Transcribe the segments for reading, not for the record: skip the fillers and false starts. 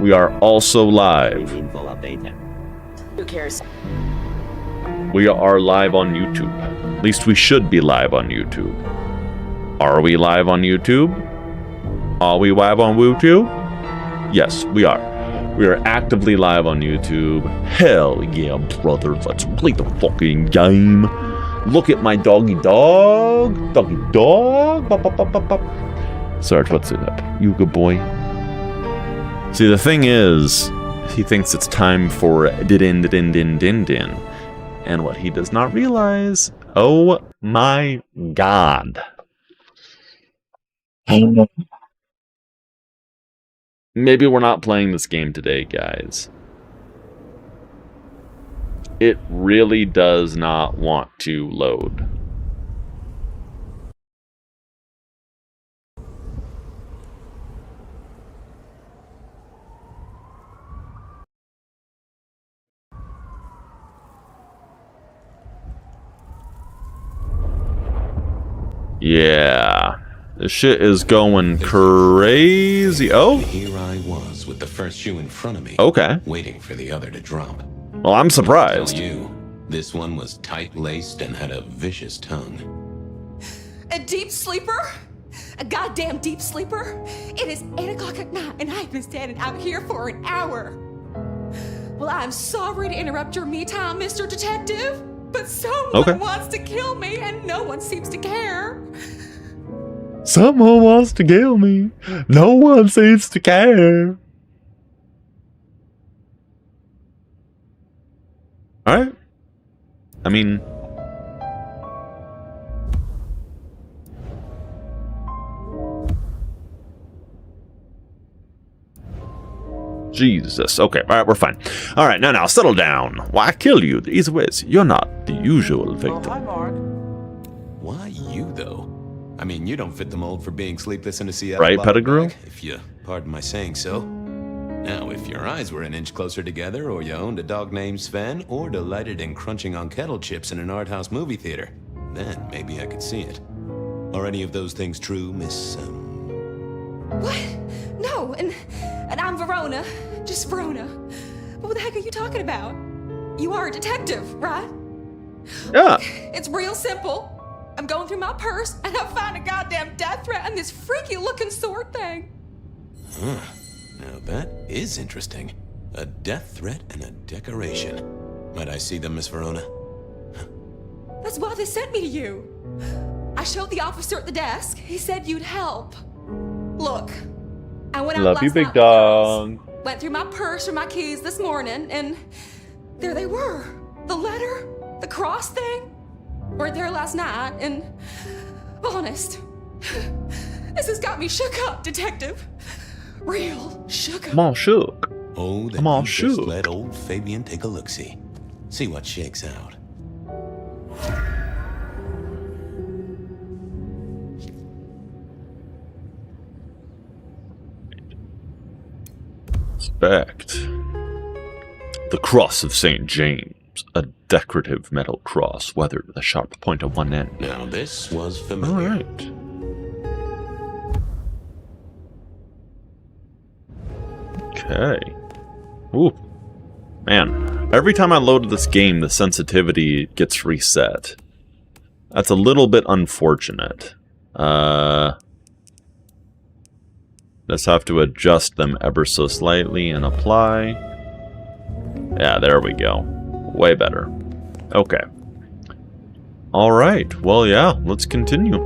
We are also live. Who cares? We are live on YouTube. At least we should be live on YouTube. Are we live on YouTube? Are we live on YouTube? Yes, we are. We are actively live on YouTube. Hell yeah, brothers. Let's play the fucking game. Look at my doggy dog. Doggy dog. Bop, bop, bop, bop, bop. Sarge, what's it up? You good boy? See, the thing is, he thinks it's time for din. And what he does not realize, oh my god. Maybe we're not playing this game today, guys. It really does not want to load. Yeah, this shit is going crazy. Oh, here I was with the first shoe in front of me. Okay. Waiting for the other to drop. Well, I'm surprised. Tell you, this one was tight-laced and had a vicious tongue. A deep sleeper? A goddamn deep sleeper? It is 8 o'clock at night and I've been standing out here for an hour. Well, I'm sorry to interrupt your me time, Mr. Detective, but someone wants to kill me and no one seems to care. Someone wants to kill me. No one seems to care. Alright. I mean... Jesus. Okay, alright, we're fine. Alright, now, settle down. Why kill you? These ways, you're not the usual victim. Oh, hi, Mark. Why you, though? I mean, you don't fit the mold for being sleepless in a Seattle. Right, Pettigrew? If you pardon my saying so. Now, if your eyes were an inch closer together, or you owned a dog named Sven, or delighted in crunching on kettle chips in an art house movie theater, then maybe I could see it. Are any of those things true, Miss, What? No, and I'm Verona. Just Verona. What the heck are you talking about? You are a detective, right? Yeah. It's real simple. I'm going through my purse and I find a goddamn death threat and this freaky looking sword thing. Huh. Now that is interesting. A death threat and a decoration. Might I see them, Miss Verona? That's why they sent me to you. I showed the officer at the desk. He said you'd help. Look, I went out Love last you, big night with dog. girls, went through my purse for my keys this morning, and there they were. The letter, the cross thing, were there last night, and honest, this has got me shook up, detective. Real shook up. I'm all shook. Oh, then I'm all you just shook. let old Fabian take a look-see. See what shakes out. Respect. The Cross of St. James. A decorative metal cross weathered with a sharp point at one end. Now this was familiar. Alright. Okay. Ooh. Man. Every time I load this game, the sensitivity gets reset. That's a little bit unfortunate. Just have to adjust them ever so slightly and apply. Yeah, there we go. Way better. Okay. Alright, well, yeah, let's continue.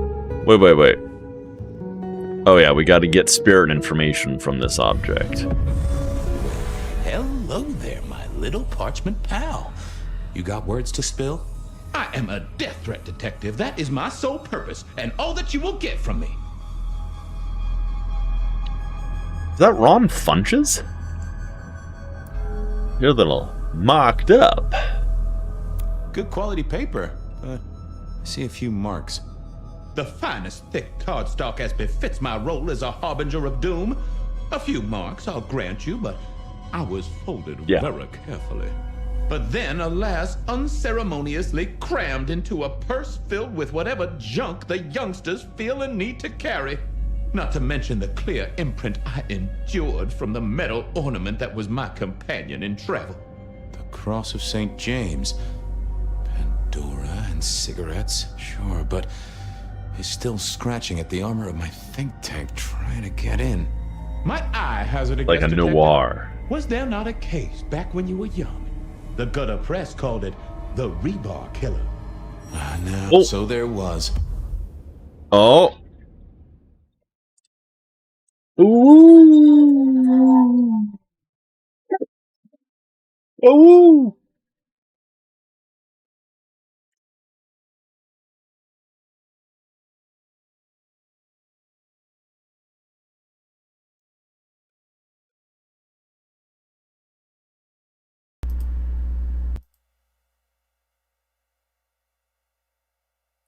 Wait. Oh yeah, we gotta get spirit information from this object. Hello there, my little parchment pal. You got words to spill? I am a death threat detective. That is my sole purpose, and all that you will get from me. Is that Ron Funches? You're a little marked up. Good quality paper. I see a few marks. The finest thick cardstock as befits my role as a harbinger of doom. A few marks, I'll grant you, but I was folded very carefully. But then, alas, unceremoniously crammed into a purse filled with whatever junk the youngsters feel a need to carry. Not to mention the clear imprint I endured from the metal ornament that was my companion in travel. The Cross of St. James. Pandora and cigarettes, sure, but he's still scratching at the armor of my think tank trying to get in. Might I hazard a Like guess, a detective? noir. Was there not a case back when you were young? The gutter press called it the rebar killer. No, Oh. so there was. Oh. Ooh. Ooh.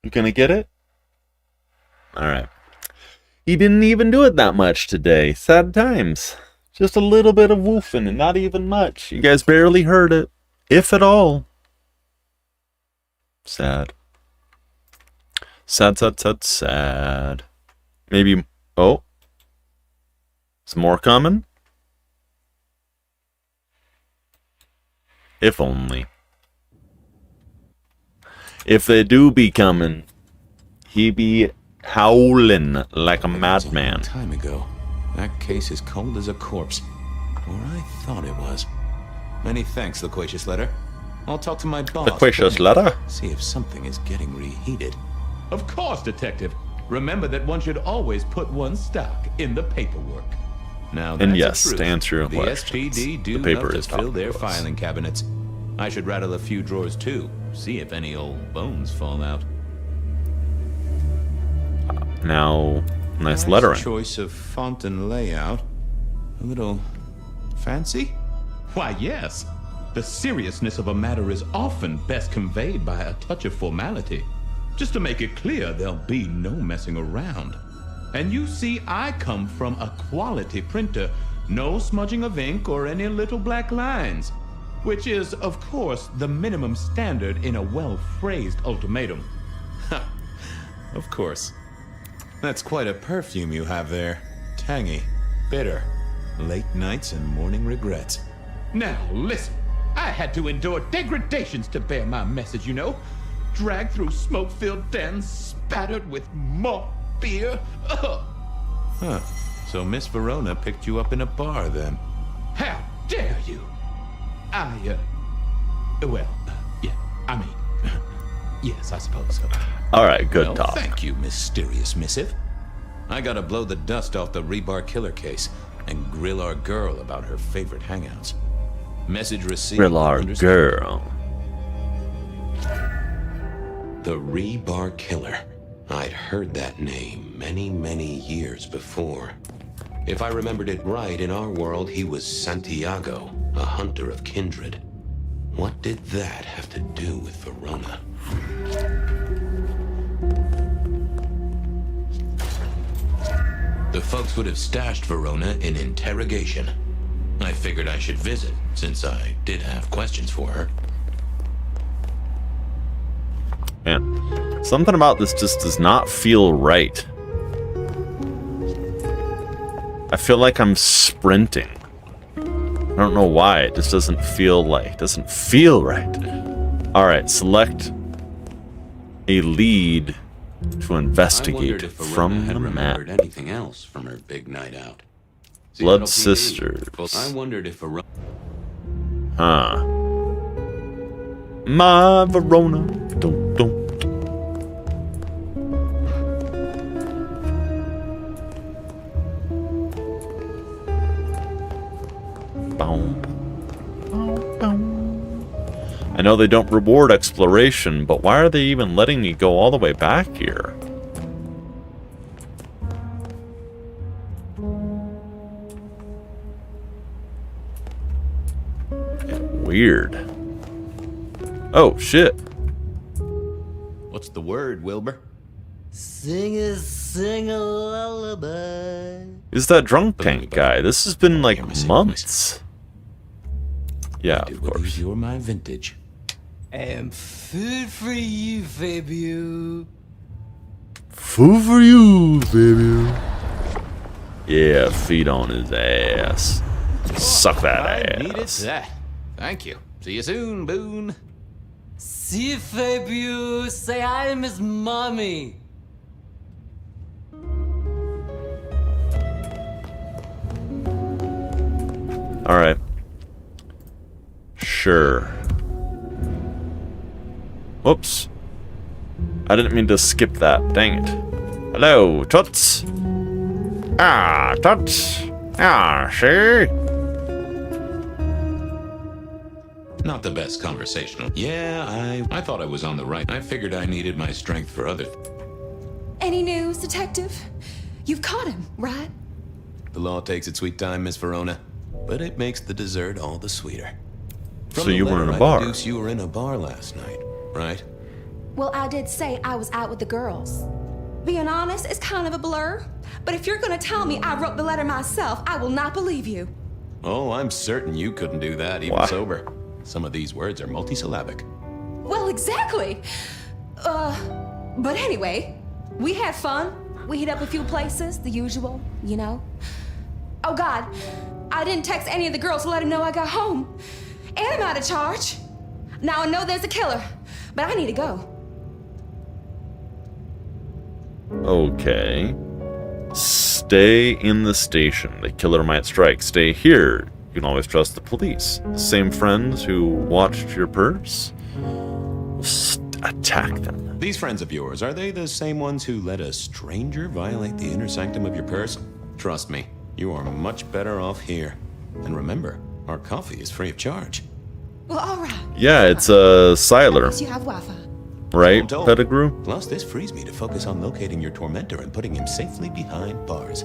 You gonna get it? Alright. He didn't even do it that much today. Sad times. Just a little bit of woofing and not even much. You guys barely heard it. If at all. Sad. Sad, sad, sad, sad. Maybe... Oh. Some more coming? If only. If they do be coming, he be howling like a madman. Time ago. That case is cold as a corpse. Or I thought it was. Many thanks, Loquacious Letter. I'll talk to my boss. Loquacious Letter? See if something is getting reheated. Of course, detective. Remember that one should always put one's stock in the paperwork. Now, And that's yes, the truth. to answer your the questions, SPD do the paper love is to fill talking their to us. filing cabinets. I should rattle a few drawers too. See if any old bones fall out. Now, nice lettering. Choice of font and layout. A little fancy? Why, yes. The seriousness of a matter is often best conveyed by a touch of formality. Just to make it clear, there'll be no messing around. And you see, I come from a quality printer. No smudging of ink or any little black lines. Which is, of course, the minimum standard in a well-phrased ultimatum. Ha! Of course. That's quite a perfume you have there. Tangy, bitter, late nights and morning regrets. Now, listen. I had to endure degradations to bear my message, you know. Dragged through smoke-filled dens, spattered with malt beer. Ugh. Huh. So Miss Verona picked you up in a bar then? How dare you? Yeah, I mean, yes, I suppose so. Alright, good Well, talk. thank you, mysterious missive. I gotta blow the dust off the rebar killer case and grill our girl about her favorite hangouts. Message received. Grill our Understood. girl. The Rebar Killer. I'd heard that name many, many years before. If I remembered it right, in our world, he was Santiago, a hunter of kindred. What did that have to do with Verona? The folks would have stashed Verona in interrogation. I figured I should visit, since I did have questions for her. Man, something about this just does not feel right. I feel like I'm sprinting. I don't know why. It just doesn't feel right. Alright, select a lead to investigate from the map. Anything else from her big night out. Blood Sisters. I wondered if Verona. Huh. My Verona. Dun, dun. Boom. Boom, boom. I know they don't reward exploration, but why are they even letting me go all the way back here? Weird. Oh, shit. What's the word, Wilbur? Sing a lullaby. Is that drunk tank guy? This has been like months. Yeah, I do of believe course. you're my vintage. And food for you, Fabio. Food for you, baby. Yeah, feed on his ass. Suck that I needed ass. that. Thank you. See you soon, Boone. See you, Fabius. Say hi to Miss Mommy. Alright. Sure. Whoops. I didn't mean to skip that. Dang it. Hello, Toots. Ah, Toots. Ah, see? Not the best conversational. Yeah, I thought I was on the right. I figured I needed my strength for other. Any news, Detective? You've caught him, right? The law takes its sweet time, Miss Verona, but it makes the dessert all the sweeter. So you were in a bar. I deduce you were in a bar last night, right? Well, I did say I was out with the girls. Being honest, it's kind of a blur. But if you're gonna tell me I wrote the letter myself, I will not believe you. Oh, I'm certain you couldn't do that, even Why? sober. Some of these words are multisyllabic. Well, exactly. But anyway, we had fun. We hit up a few places, the usual, you know. Oh God, I didn't text any of the girls to let them know I got home. And I'm out of charge. Now I know there's a killer, but I need to go. Okay. Stay in the station. The killer might strike. Stay here. You can always trust the police. The same friends who watched your purse? Attack them. These friends of yours, are they the same ones who let a stranger violate the inner sanctum of your purse? Trust me, you are much better off here. And remember, our coffee is free of charge. Well, all right. Yeah, it's a Siler, Yes, you have Wi-Fi. right, I'm told. Pettigrew? Plus, this frees me to focus on locating your tormentor and putting him safely behind bars.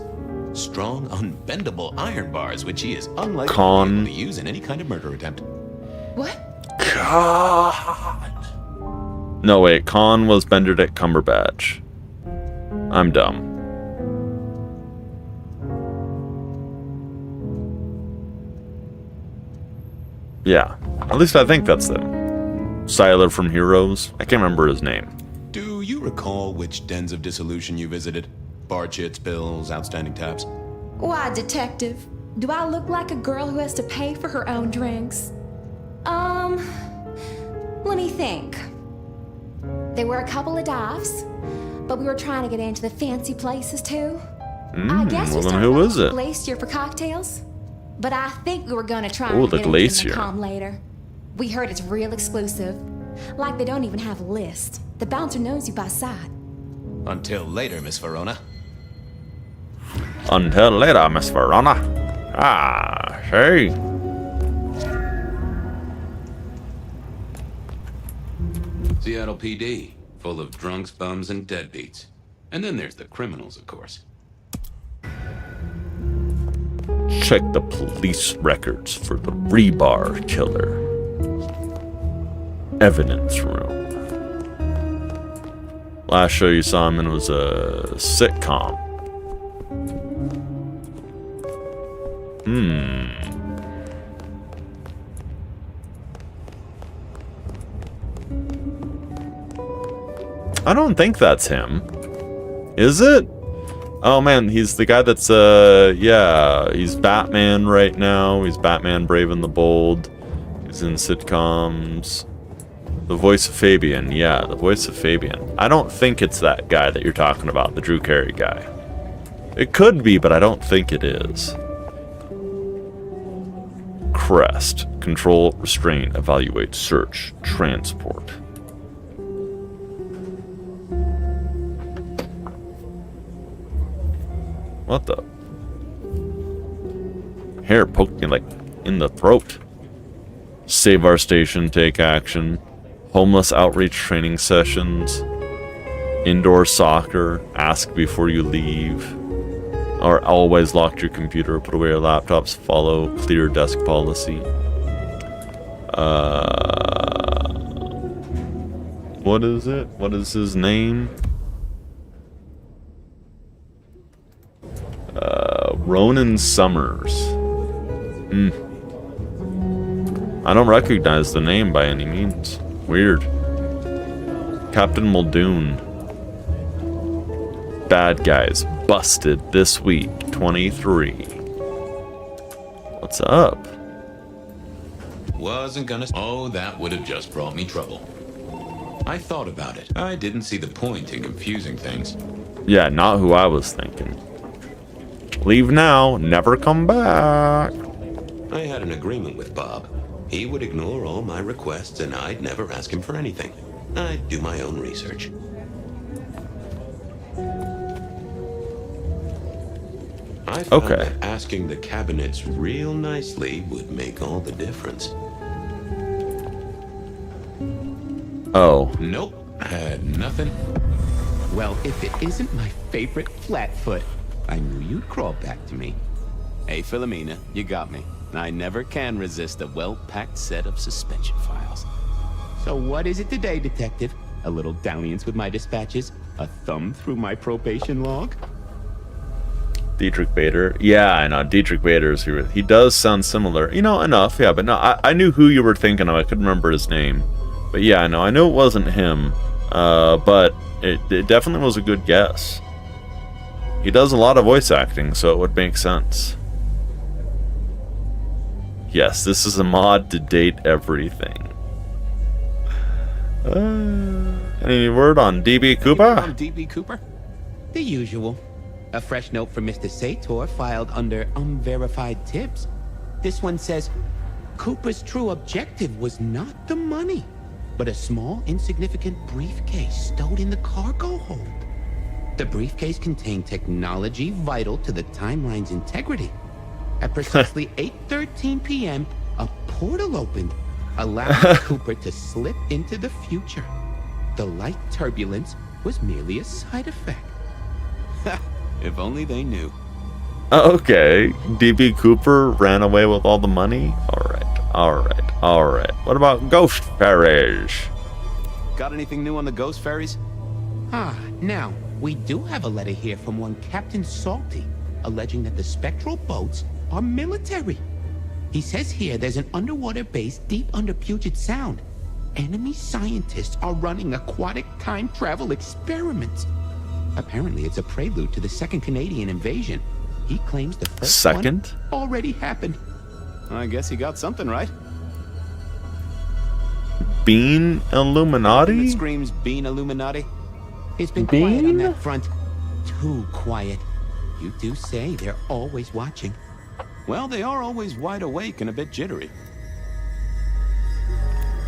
Strong, unbendable iron bars, which he is unlikely to be able to use in any kind of murder attempt. What? God. No, wait. Khan was Benedict Cumberbatch. I'm dumb. Yeah. At least I think that's them. Siler from Heroes. I can't remember his name. Do you recall which dens of dissolution you visited? Bar chits, bills, outstanding tabs? Why, Detective? Do I look like a girl who has to pay for her own drinks? Let me think. There were a couple of dives, but we were trying to get into the fancy places too. I guess well we then started who off is with it? Glacier for cocktails, but I think we were gonna try Ooh, and the get into Glacier. the Calm later. We heard it's real exclusive. Like they don't even have a list. The bouncer knows you by sight. Until later, Miss Verona. Until later, Miss Verona. Ah, hey. Seattle PD, full of drunks, bums, and deadbeats. And then there's the criminals, of course. Check the police records for the rebar killer. Evidence room. Last show you saw him in was a sitcom. I don't think that's him. Is it? Oh man, he's the guy that's, yeah, he's Batman right now. He's Batman Brave and the Bold. He's in sitcoms. The voice of Fabian, yeah, the voice of Fabian. I don't think it's that guy that you're talking about, the Drew Carey guy. It could be, but I don't think it is. Crest. Control, restrain, evaluate, search, transport. What the? Hair poked me like in the throat. Save our station, take action. Homeless outreach training sessions. Indoor soccer. Ask before you leave. Or always lock your computer. Put away your laptops. Follow clear desk policy. What is it? What is his name? Ronan Summers. I don't recognize the name by any means. Weird. Captain Muldoon. Bad guys. busted this week, 23. What's up? Wasn't gonna. Oh, that would have just brought me trouble. I thought about it. I didn't see the point in confusing things. Yeah, not who I was thinking. Leave now, never come back. I had an agreement with Bob. He would ignore all my requests and I'd never ask him for anything. I'd do my own research. I found that asking the cabinets real nicely would make all the difference. Oh. Nope, had nothing. Well, if it isn't my favorite Flatfoot, I knew you'd crawl back to me. Hey, Philomena, you got me. I never can resist a well-packed set of suspension files. So what is it today, Detective? A little dalliance with my dispatches? A thumb through my probation log? Dietrich Bader. Yeah, I know. Dietrich Bader is here. He does sound similar. You know, enough. Yeah, but no, I knew who you were thinking of. I couldn't remember his name. But yeah, no, I knew it wasn't him. But it definitely was a good guess. He does a lot of voice acting, so it would make sense. Yes, this is a mod to date everything. Any word on DB Cooper? DB Cooper? The usual. A fresh note from Mr. Sator filed under unverified tips. This one says, Cooper's true objective was not the money, but a small, insignificant briefcase stowed in the cargo hold. The briefcase contained technology vital to the timeline's integrity. At precisely 8:13 p.m., a portal opened, allowing Cooper to slip into the future. The light turbulence was merely a side effect. If only they knew. Okay, DB Cooper ran away with all the money? Alright. What about ghost ferries? Got anything new on the ghost ferries? Now, we do have a letter here from one Captain Salty, alleging that the spectral boats are military. He says here there's an underwater base deep under Puget Sound. Enemy scientists are running aquatic time travel experiments. Apparently, it's a prelude to the second Canadian invasion. He claims the first one already happened. I guess he got something right. Bean Illuminati? It screams Bean Illuminati. It's been quiet on that front. Too quiet. You do say they're always watching. Well, they are always wide awake and a bit jittery.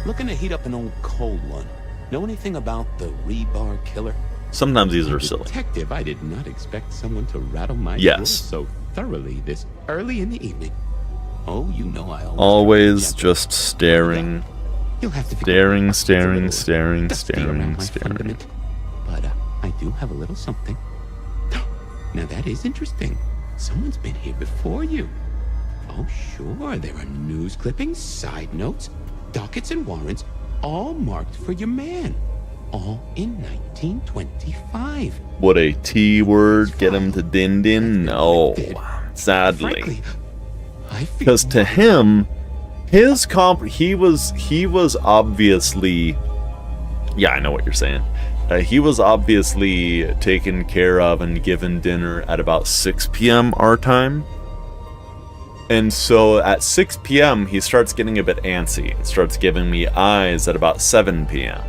Looking to heat up an old cold one. Know anything about the rebar killer? Sometimes these are silly. Detective, I did not expect someone to rattle my door so thoroughly this early in the evening. Oh, you know I always just staring. You'll have to staring. But I do have a little something. Now that is interesting. Someone's been here before you. Oh, sure, there are news clippings, side notes, dockets and warrants, all marked for your man. All in 1925. Would a T word get him to din? No, sadly. Because to him, his he was obviously, yeah, I know what you're saying. He was obviously taken care of and given dinner at about 6 p.m. our time. And so at 6 p.m. he starts getting a bit antsy and starts giving me eyes at about 7 p.m.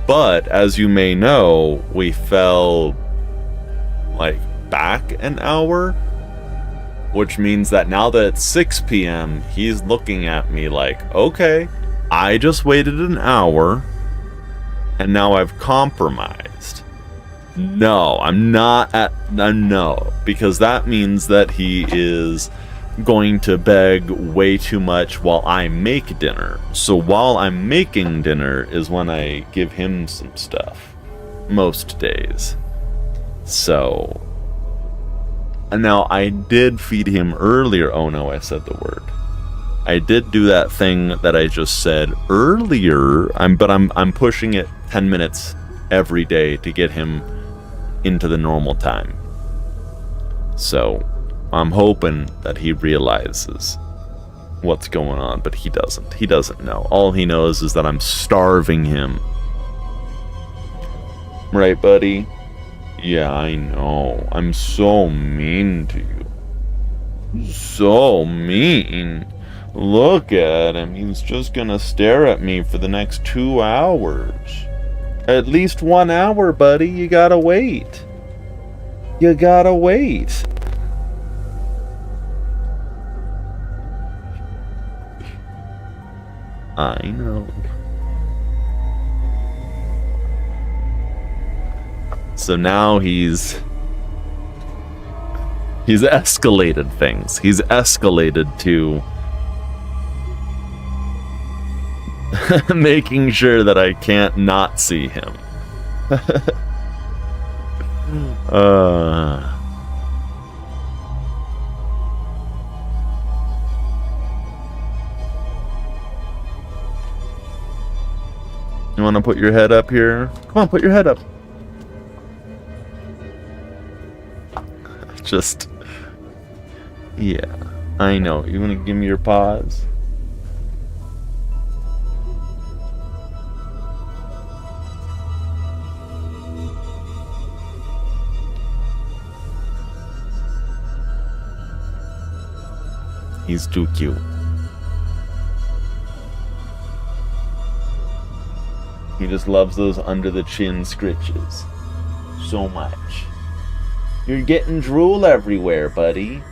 But as you may know, we fell back an hour, which means that now that it's 6 p.m., he's looking at me like, okay, I just waited an hour and now I've compromised. No, I'm not no, because that means that he is going to beg way too much while I make dinner. So while I'm making dinner is when I give him some stuff. Most days. So, and now I did feed him earlier. Oh no, I said the word. I did do that thing that I just said earlier. But I'm pushing it 10 minutes every day to get him into the normal time. So I'm hoping that he realizes what's going on, but he doesn't. He doesn't know. All he knows is that I'm starving him. Right, buddy? Yeah, I know. I'm so mean to you. So mean. Look at him. He's just gonna stare at me for the next 2 hours. At least 1 hour, buddy. You gotta wait. You gotta wait. I know. So now he's escalated things. He's escalated to making sure that I can't not see him. You want to put your head up here? Come on, put your head up. Just, yeah, I know. You want to give me your paws? He's too cute. He just loves those under the chin scritches so much. You're getting drool everywhere, buddy.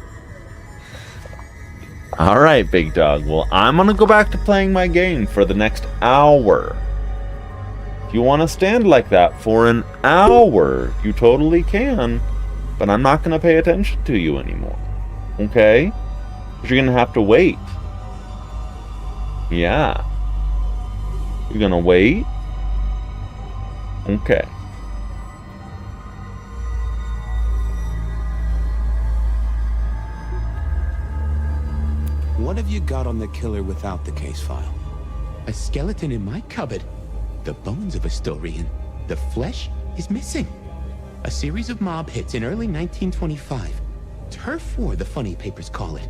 Alright, big dog. Well, I'm gonna go back to playing my game for the next hour. If you want to stand like that for an hour, you totally can. But I'm not gonna pay attention to you anymore. Okay? Because you're gonna have to wait. Yeah. You're gonna wait? Okay. What have you got on the killer without the case file? A skeleton in my cupboard. The bones of a Storian. The flesh is missing. A series of mob hits in early 1925. Turf War, the funny papers call it.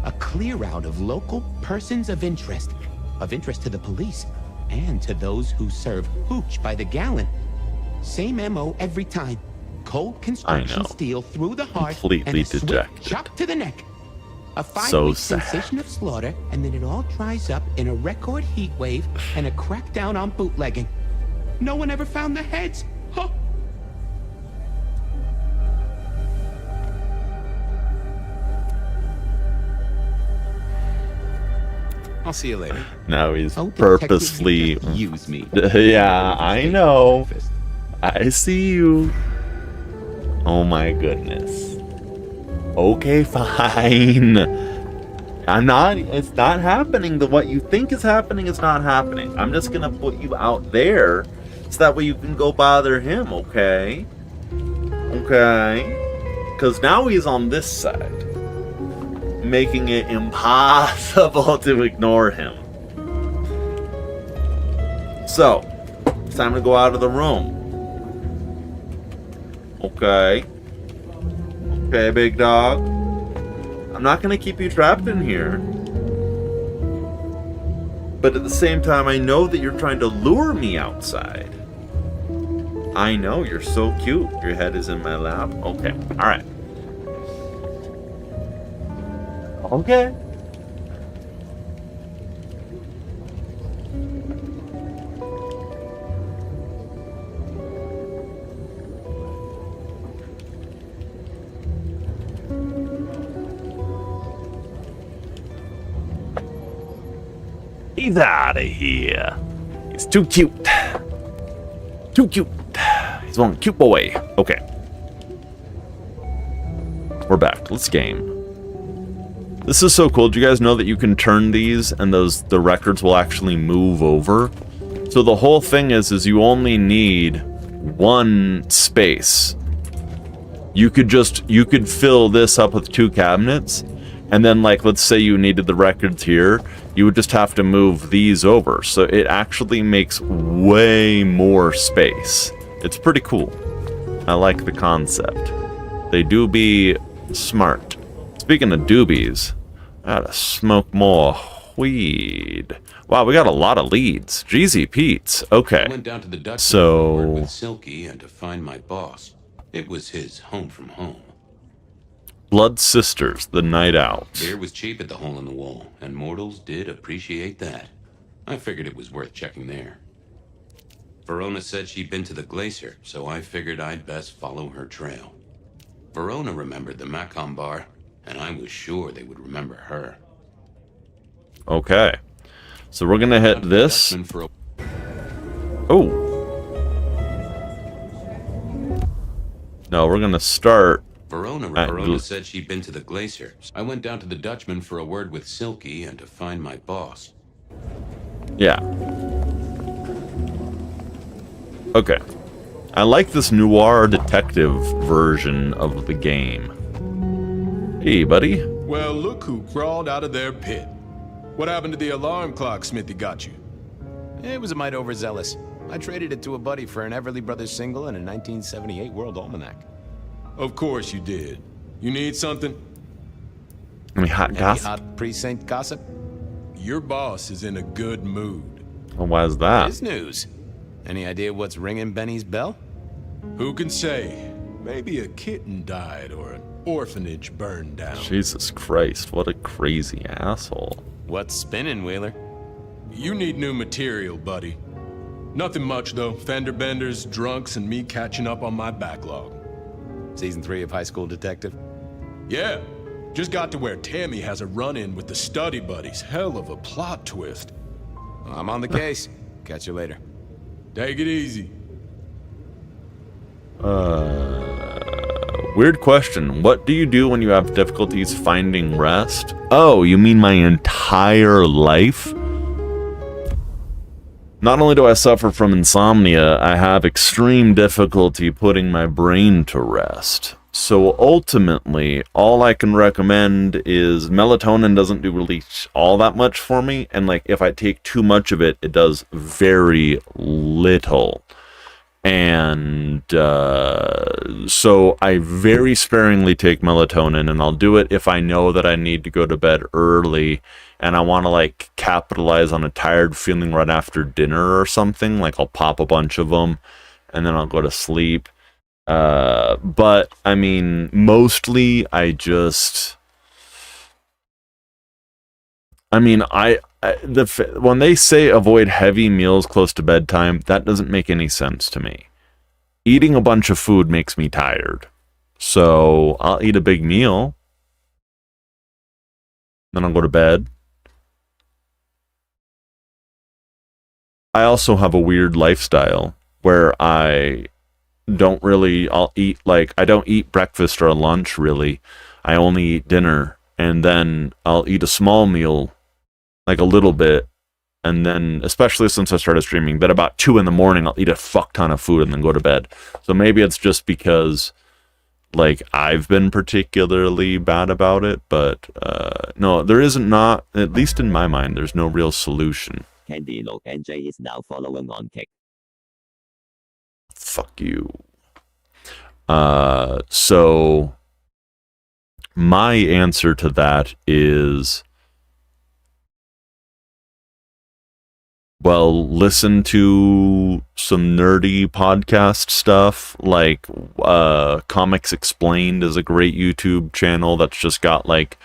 A clear out of local persons of interest to the police, and to those who serve hooch by the gallon. Same MO every time. Cold construction steel through the heart, completely and a swift dejected. chop to the neck. A 5-week So sad. sensation of slaughter, and then it all dries up in a record heat wave and a crackdown on bootlegging. No one ever found the heads. Huh. I'll see you later. Now he's Oh, detective, purposely... you just use me. Yeah, I know. I see you. Oh my goodness. Okay, fine. It's not happening. What you think is happening is not happening. I'm just gonna put you out there so that way you can go bother him, okay? Okay? Because now he's on this side, making it impossible to ignore him. So, it's time to go out of the room. Okay. Okay, big dog. I'm not gonna keep you trapped in here. But at the same time, I know that you're trying to lure me outside. I know, you're so cute. Your head is in my lap. Okay, alright. Okay. He's out of here. He's too cute. Too cute. He's one cute boy. Okay. We're back. Let's game. This is so cool. Do you guys know that you can turn these and the records will actually move over? So the whole thing is you only need one space. You could fill this up with 2 cabinets, and then, like, let's say you needed the records here, you would just have to move these over. So it actually makes way more space. It's pretty cool. I like the concept. They do be smart. Speaking of doobies, I gotta smoke more weed. Wow, we got a lot of leads. Jeezy Pete's. Okay. I went down to the Dutch So- with Silky and to find my boss. It was his home from home. Blood Sisters, The Night Out. Beer was cheap at the Hole in the Wall, and mortals did appreciate that. I figured it was worth checking there. Verona said she'd been to the glacier, so I figured I'd best follow her trail. Verona remembered the Macon bar, and I was sure they would remember her. Okay. So we're gonna hit this. Oh. No, we're gonna start. Verona said she'd been to the glacier. I went down to the Dutchman for a word with Silky and to find my boss. Yeah. Okay. I like this noir detective version of the game. Hey, buddy. Well, look who crawled out of their pit. What happened to the alarm clock Smithy got you? It was a mite overzealous. I traded it to a buddy for an Everly Brothers single and a 1978 World Almanac. Of course you did. You need something? Any hot gossip? Hot precinct gossip? Your boss is in a good mood. Well, why is that? His news. Any idea what's ringing Benny's bell? Who can say? Maybe a kitten died or an orphanage burned down. Jesus Christ, what a crazy asshole. What's spinning, Wheeler? You need new material, buddy. Nothing much, though. Fender benders, drunks, and me catching up on my backlog. Season 3 of High School Detective? Yeah. Just got to where Tammy has a run-in with the study buddies. Hell of a plot twist. I'm on the case. Catch you later. Take it easy. Weird question. What do you do when you have difficulties finding rest? Oh, you mean my entire life? Not only do I suffer from insomnia, I have extreme difficulty putting my brain to rest. So ultimately, all I can recommend is melatonin doesn't do really all that much for me. And like, if I take too much of it, it does very little. And so I very sparingly take melatonin, and I'll do it if I know that I need to go to bed early and I want to like capitalize on a tired feeling right after dinner or something. Like I'll pop a bunch of them and then I'll go to sleep. But I mean, mostly I just, I mean, when they say avoid heavy meals close to bedtime, that doesn't make any sense to me. Eating a bunch of food makes me tired. So I'll eat a big meal. Then I'll go to bed. I also have a weird lifestyle where I don't really, I don't eat breakfast or lunch really. I only eat dinner, and then I'll eat a small meal, like a little bit, and then, especially since I started streaming, then about 2 in the morning, I'll eat a fuck ton of food and then go to bed. So maybe it's just because, like, I've been particularly bad about it, but no, there isn't, not, at least in my mind, there's no real solution. Candy Look NJ is now following on Kick. Fuck you. So my answer to that is, well, listen to some nerdy podcast stuff, like Comics Explained is a great YouTube channel that's just got like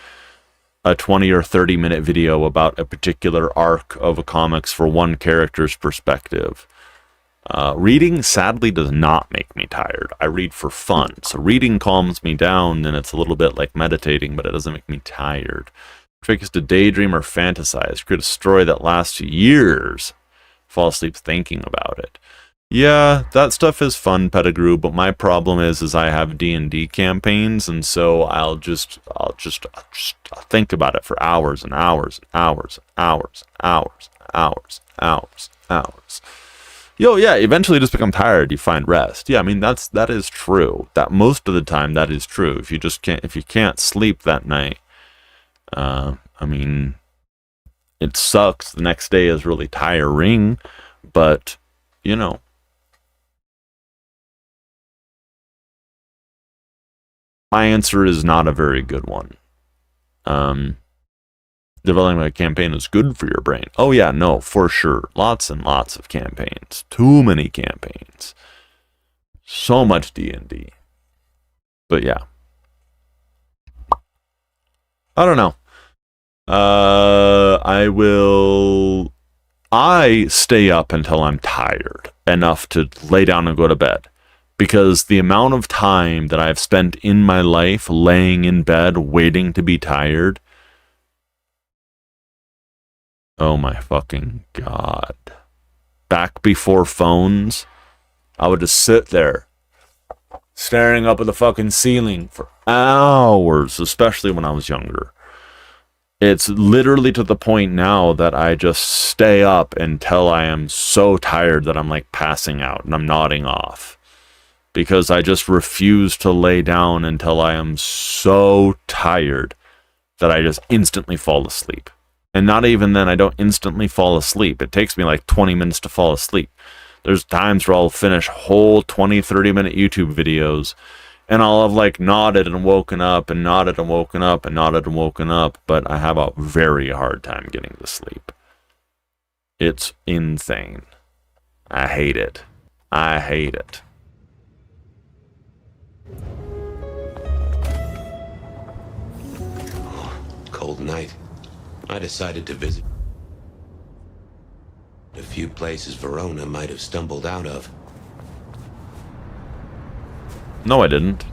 a 20 or 30 minute video about a particular arc of a comics for one character's perspective. Reading, sadly, does not make me tired. I read for fun. So reading calms me down, and it's a little bit like meditating, but it doesn't make me tired. The trick is to daydream or fantasize. Create a story that lasts years. Fall asleep thinking about it. Yeah, that stuff is fun, Pettigrew, but my problem is I have D&D campaigns, and so I'll just think about it for hours and hours and hours and hours and hours and hours and hours and hours. Yeah, eventually you just become tired, you find rest. Yeah, I mean, that is true. That most of the time that is true. If you can't sleep that night, I mean, it sucks. The next day is really tiring, but, you know. My answer is not a very good one. Developing a campaign is good for your brain. Oh yeah, no, for sure. Lots and lots of campaigns. Too many campaigns. So much D&D. But yeah. I don't know. I stay up until I'm tired enough to lay down and go to bed. Because the amount of time that I've spent in my life laying in bed waiting to be tired. Oh my fucking God. Back before phones, I would just sit there staring up at the fucking ceiling for hours, especially when I was younger. It's literally to the point now that I just stay up until I am so tired that I'm like passing out and I'm nodding off. Because I just refuse to lay down until I am so tired that I just instantly fall asleep. And not even then, I don't instantly fall asleep. It takes me like 20 minutes to fall asleep. There's times where I'll finish whole 20, 30-minute YouTube videos, and I'll have like nodded and woken up, and nodded and woken up, and nodded and woken up, but I have a very hard time getting to sleep. It's insane. I hate it. I hate it. Cold night. I decided to visit a few places Verona might have stumbled out of. No, I didn't.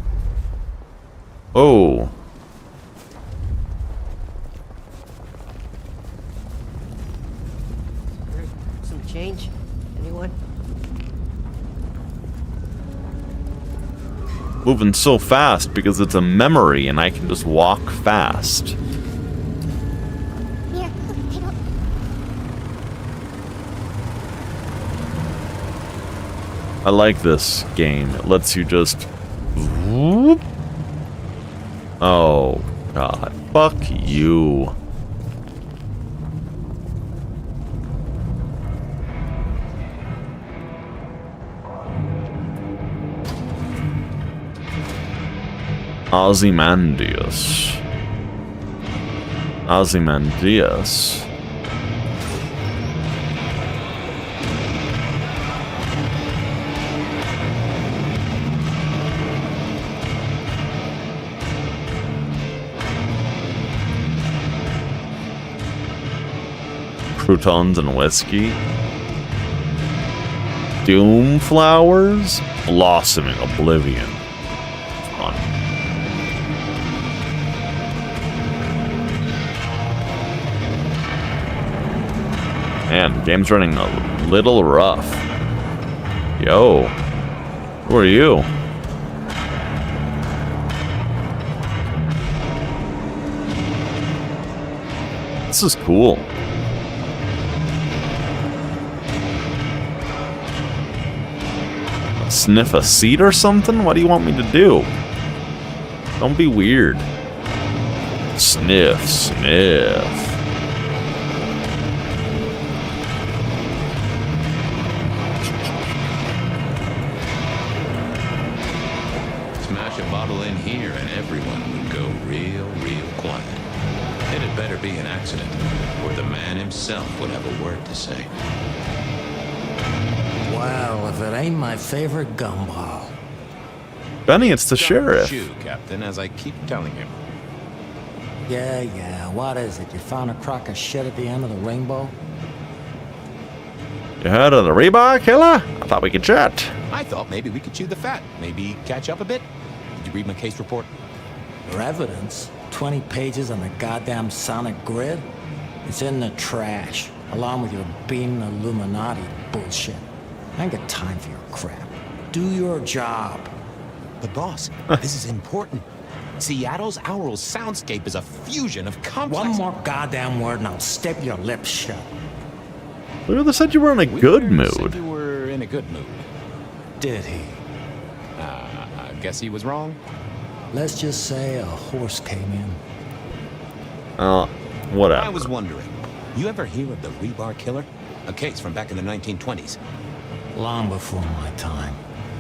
Oh. Some change? Anyone? Moving so fast because it's a memory and I can just walk fast. I like this game. It lets you just... Whoop. Oh, God. Fuck you. Ozymandias. Ozymandias. Croutons and whiskey. Doom flowers. Blossoming oblivion. Fun. Man, game's running a little rough. Yo. Who are you? This is cool. Sniff a seat or something? What do you want me to do? Don't be weird. Sniff, sniff. Smash a bottle in here and everyone would go real quiet. It had better be an accident, or the man himself would have a word to say. Well, if it ain't my favorite gumball. Benny, it's the sheriff. Shoe, Captain, as I keep telling you. Yeah, what is it? You found a crock of shit at the end of the rainbow? You heard of the rebar killer? I thought we could chat. I thought maybe we could chew the fat. Maybe catch up a bit. Did you read my case report? Your evidence? 20 pages on the goddamn sonic grid? It's in the trash, along with your beam Illuminati bullshit. I ain't got time for your crap. Do your job. But boss, this is important. Seattle's aural soundscape is a fusion of complex... One more goddamn word and I'll staple your lips shut. Literally said you were in a good Said mood. you were in a good mood. Did he? I guess he was wrong. Let's just say a horse came in. Whatever. I was wondering, you ever hear of the rebar killer? A case from back in the 1920s. Long before my time.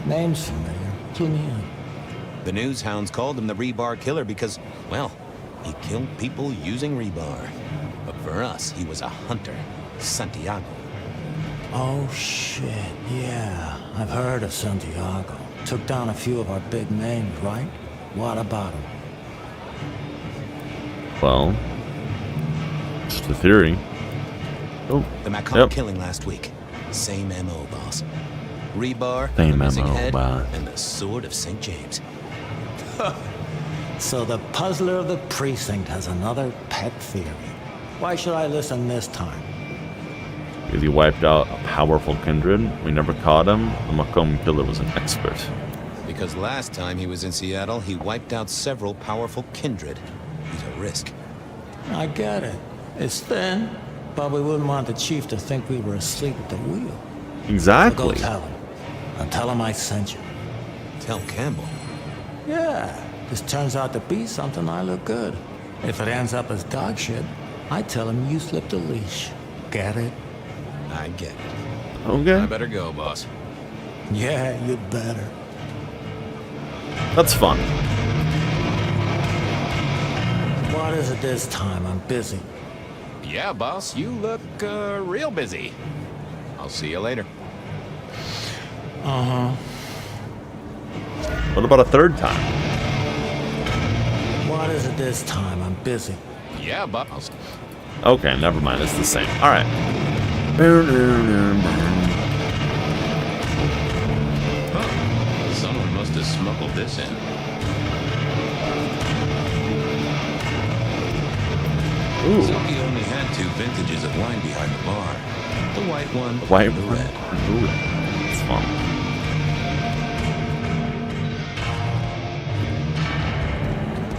Name's familiar. Clue me in. The news hounds called him the rebar killer because, well, he killed people using rebar. But for us, he was a hunter. Santiago. Oh, shit. Yeah, I've heard of Santiago. Took down a few of our big names, right? What about him? Well, just a theory. Oh, The Macon killing last week. Same MO, boss. Rebar, Same the missing MO, head, wow. and the sword of St. James. So the puzzler of the precinct has another pet theory. Why should I listen this time? Because he wiped out a powerful kindred. We never caught him. The Macomb killer was an expert. Because last time he was in Seattle, he wiped out several powerful kindred. He's a risk. I get it. It's thin, but we wouldn't want the chief to think we were asleep at the wheel. So go Exactly. tell him. And tell him I sent you. Tell Campbell. Yeah, this turns out to be something I look good. If it ends up as dog shit, I tell him you slipped a leash. Get it? I get it. Okay. I better go, boss. Yeah, you'd better. That's fun. What is it this time? I'm busy. Yeah, boss, you look real busy. I'll see you later. What about a third time? What is it this time? I'm busy. Yeah, boss. Okay, never mind. It's the same. All right. Someone must have smuggled this in. Ooh. Silky only had 2 vintages of wine behind the bar. The white one, White and the red. Ooh, it's fun.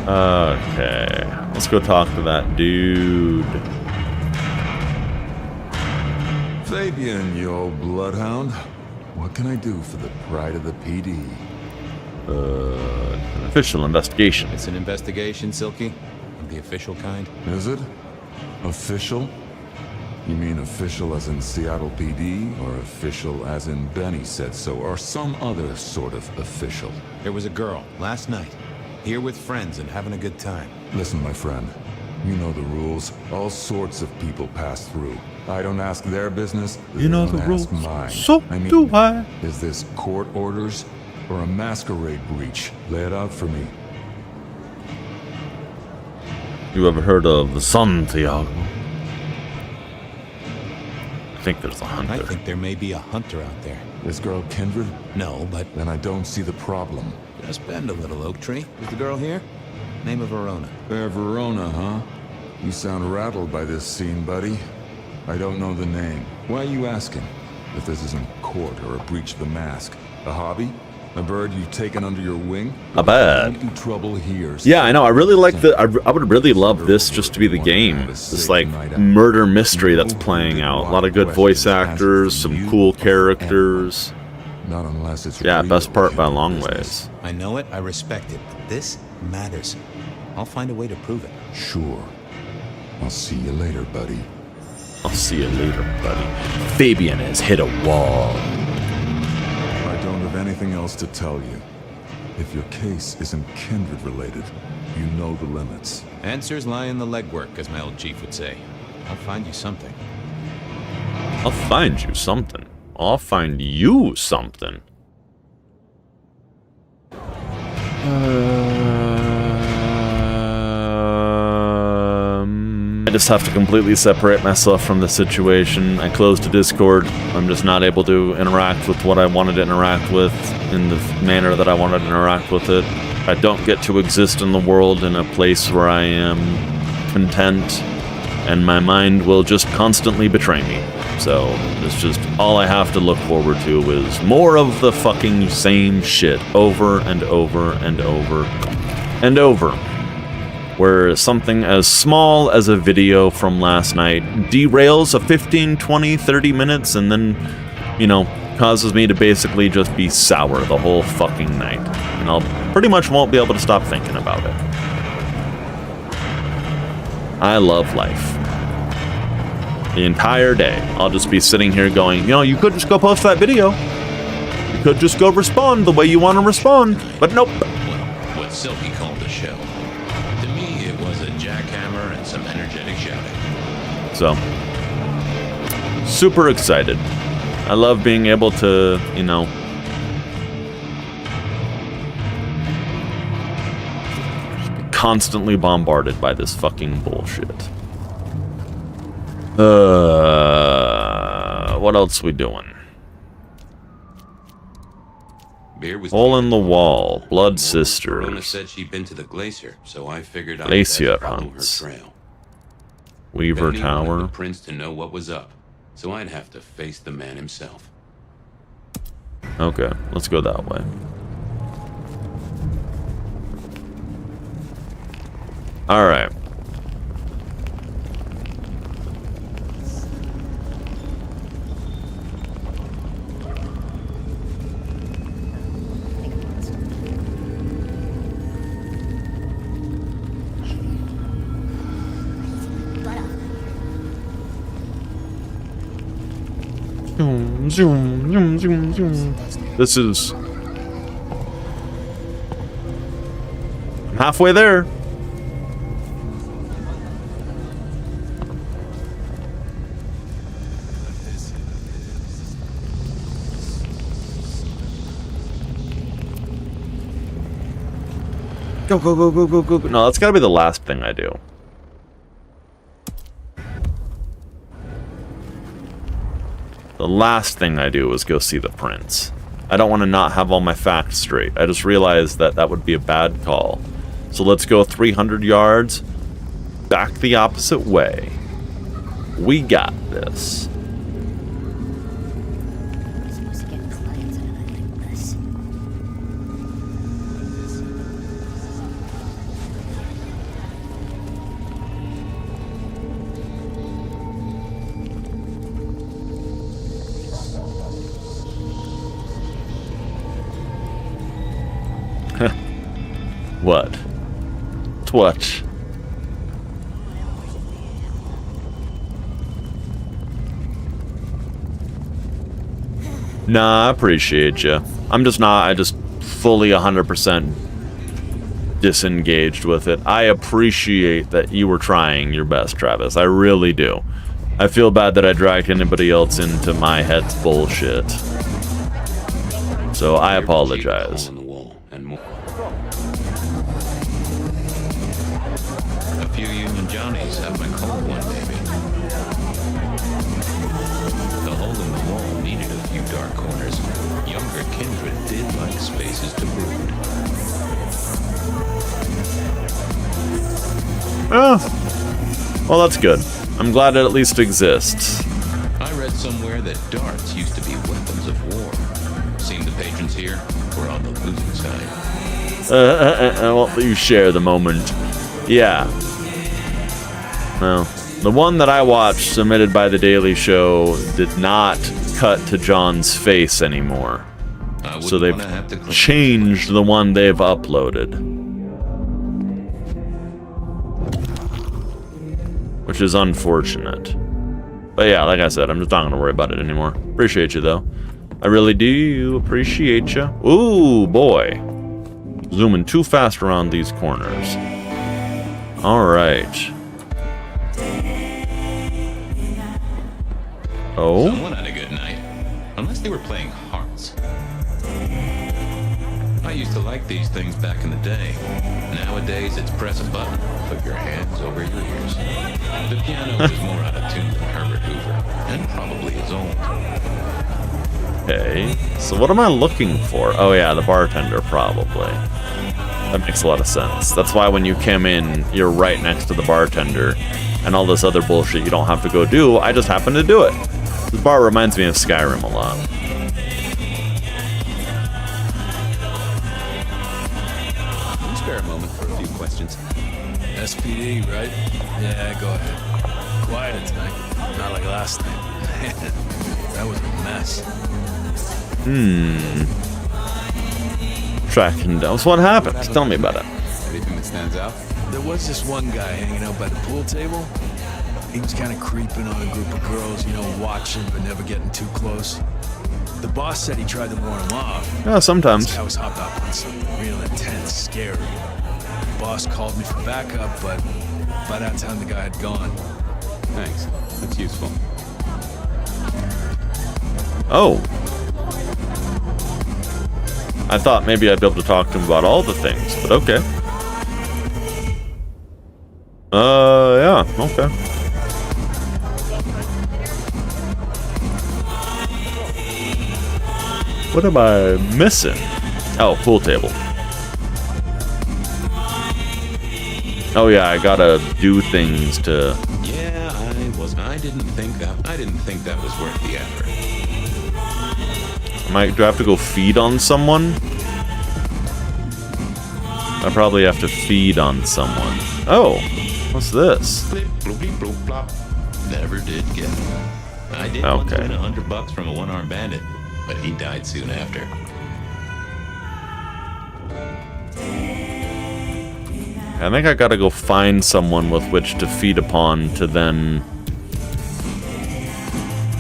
Okay. Let's go talk to that dude. Fabian, you old bloodhound. What can I do for the pride of the PD? An official investigation. It's an investigation, Silky. Of the official kind. Is it? Official? You mean official as in Seattle PD, or official as in Benny said so, or some other sort of official? There was a girl, last night. Here with friends and having a good time. Listen, my friend. You know the rules. All sorts of people pass through. I don't ask their business. You know they the don't rules. ask mine. So I mean, do I. Is this court orders or a masquerade breach? Lay it out for me. You ever heard of the Sun, Thiago? I think there's a hunter. I think there may be a hunter out there. This girl Kindred? No, but Then I don't see the problem. just bend a little, Oak Tree. Is the girl here? Name of Verona. Fair Verona, huh? You sound rattled by this scene, buddy. I don't know the name. Why are you asking? If this isn't court or a breach of the mask. A hobby? A bird you've taken under your wing? A bird. Don't do trouble here. Yeah, I know. I really like the. I would really love this just to be the game. This like murder mystery that's playing out. A lot of good voice actors, some cool characters. Not unless it's Yeah, real best part by a Kindred long business. ways. I know it, I respect it, but this matters. I'll find a way to prove it. Sure. I'll see you later, buddy. I'll see you later, buddy. Fabian has hit a wall. I don't have anything else to tell you. If your case isn't Kindred related, you know the limits. Answers lie in the legwork, as my old chief would say. I'll find you something. I'll find you something. I'll find you something. I just have to completely separate myself from the situation. I closed the Discord. I'm just not able to interact with what I wanted to interact with in the manner that I wanted to interact with it. I don't get to exist in the world in a place where I am content, and my mind will just constantly betray me. So it's just all I have to look forward to is more of the fucking same shit over and over and over and over. Where something as small as a video from last night derails a 15, 20, 30 minutes and then, you know, causes me to basically just be sour the whole fucking night. And I'll pretty much won't be able to stop thinking about it. I love life. The entire day, I'll just be sitting here going, you know, you could just go post that video. You could just go respond the way you want to respond. But nope. Well, what Silky called a show. To me, it was a jackhammer and some energetic shouting. So, super excited. I love being able to, you know, constantly bombarded by this fucking bullshit. What else we doing? Hole in the Wall, Blood Sisters. Verona said she'd been to the glacier, so I figured I'd Glacier follow her hunts. trail. Weaver Benny wanted Tower. the prince to know what was up, so I'd have to face the man himself. Okay, let's go that way. All right. Zoom, zoom, zoom, zoom, zoom. This is... I'm halfway there. Go, go, go, go, go, go, go. No, that's gotta be the last thing I do. The last thing I do is go see the prince. I don't want to not have all my facts straight. I just realized that that would be a bad call. So let's go 300 yards back the opposite way. We got this. What? Twitch. Nah, I appreciate you. I'm just not, I just fully 100% disengaged with it. I appreciate that you were trying your best, Travis. I really do. I feel bad that I dragged anybody else into my head's bullshit. So I apologize. A few Union Johnnies have been called one, maybe. The hole in the wall needed a few dark corners. Younger kindred did like spaces to brood. Oh, well, that's good. I'm glad it at least exists. I read somewhere that darts used to be weapons of war. Seem the patrons here were on the losing side. Well, you share the moment. Yeah. Well, the one that I watched submitted by The Daily Show did not cut to John's face anymore. So they've changed the one they've uploaded. Which is unfortunate. But yeah, like I said, I'm just not going to worry about it anymore. Appreciate you, though. I really do appreciate you. Ooh, boy. Zooming too fast around these corners. All right. Oh? Someone had a good night. Unless they were playing hearts. I used to like these things back in the day. Nowadays, it's press a button, put your hands over your ears. The piano is more out of tune than Herbert Hoover, and probably his own. Okay, so what am I looking for? Oh yeah, the bartender, probably. That makes a lot of sense. That's why when you came in, you're right next to the bartender, and all this other bullshit you don't have to go do, I just happen to do it. This bar reminds me of Skyrim a lot. Can you spare a moment for a few questions? SPD, right? Yeah, go ahead. Quieter tonight. Not like last night. That was a mess. Tracking down. So what happened? Tell me about it. Anything that stands out? There was this one guy hanging out by the pool table. He was kind of creeping on a group of girls, you know, watching but never getting too close. The boss said he tried to warn him off. Yeah, sometimes. This guy was hopped up on something real intense, scary. The boss called me for backup, but by that time the guy had gone. Thanks. That's useful. Oh. I thought maybe I'd be able to talk to him about all the things, but okay. Yeah, okay. What am I missing? Oh, pool table. Oh yeah, I gotta do things to. Yeah, I didn't think that was worth the effort. Do I have to go feed on someone? I probably have to feed on someone. Oh, what's this? Flip, bloopy, bloop, plop. Never did get it. I did once win $100 from a one-armed bandit, but he died soon after. I think I gotta go find someone with which to feed upon to then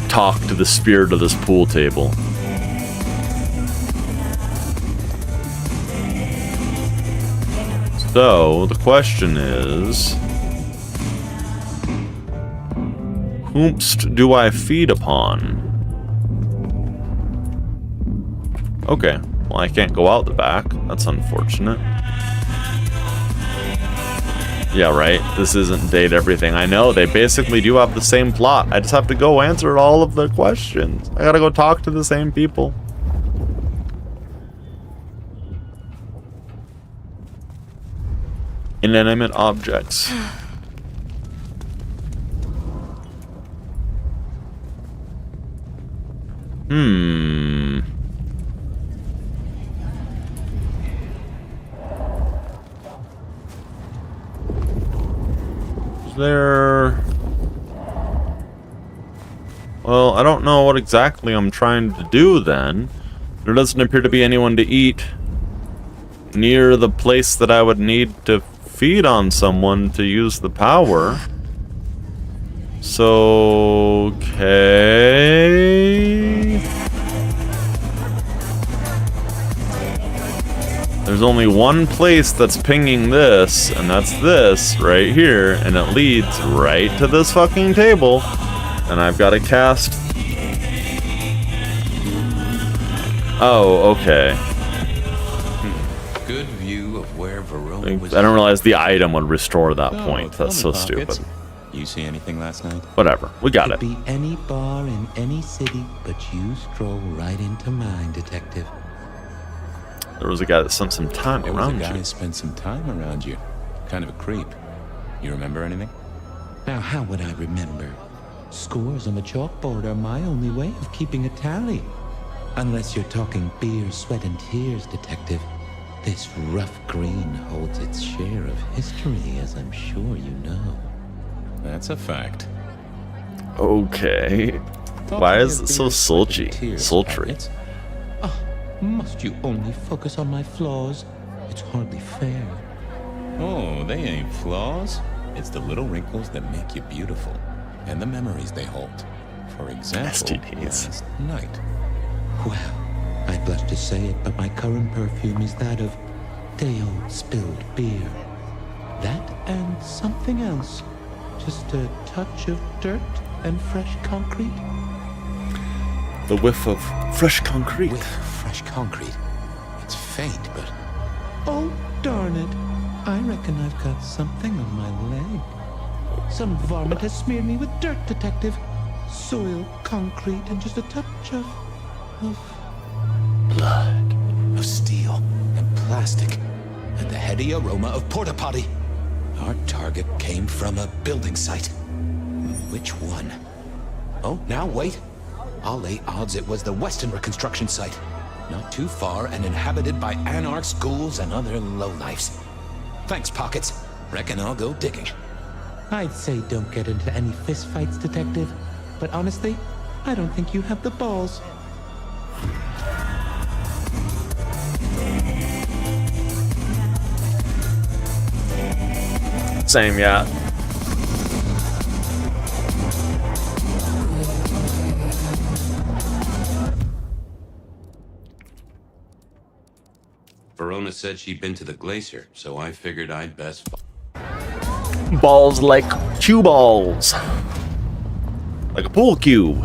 talk to the spirit of this pool table. So, the question is, whomst do I feed upon? Okay, well I can't go out the back. That's unfortunate. Yeah, right. This isn't Date Everything. I know, they basically do have the same plot. I just have to go answer all of the questions. I gotta go talk to the same people. Inanimate objects. There... Well, I don't know what exactly I'm trying to do then. There doesn't appear to be anyone to eat near the place that I would need to feed on someone to use the power. So, okay... There's only one place that's pinging this, and that's this right here, and it leads right to this fucking table. And I've got to cast... Oh, okay. Good view of where Verona was. I don't realize the item would restore that point. That's so stupid. You see anything last night? Whatever. We got it. Could be any bar in any city, but you stroll right into mine, detective. There was a guy that spent some time around There was a guy you. who spent some time around you. Kind of a creep. You remember anything? Now, how would I remember? Scores on the chalkboard are my only way of keeping a tally. Unless you're talking beer, sweat, and tears, detective. This rough green holds its share of history, as I'm sure you know. That's a fact. Okay. Why is it so sultry? Sultry. Must you only focus on my flaws? It's hardly fair. Oh, they ain't flaws. It's the little wrinkles that make you beautiful. And the memories they hold. For example, last night. Well, I blush to say it, but my current perfume is that of day-old spilled beer. That and something else. Just a touch of dirt and fresh concrete. The whiff of fresh concrete. Fresh concrete. It's faint, but... Oh, darn it. I reckon I've got something on my leg. Some varmint has smeared me with dirt, detective. Soil, concrete, and just a touch of blood. Of steel and plastic. And the heady aroma of porta potty. Our target came from a building site. Which one? Oh, now wait. I'll lay odds it was the Westenra construction site. Not too far and inhabited by anarchs, ghouls, and other lowlifes. Thanks, Pockets. Reckon I'll go digging. I'd say don't get into any fistfights, detective. But honestly, I don't think you have the balls. Same, yeah. Verona said she'd been to the glacier, so I figured I'd best... Balls like cue balls. Like a pool cue.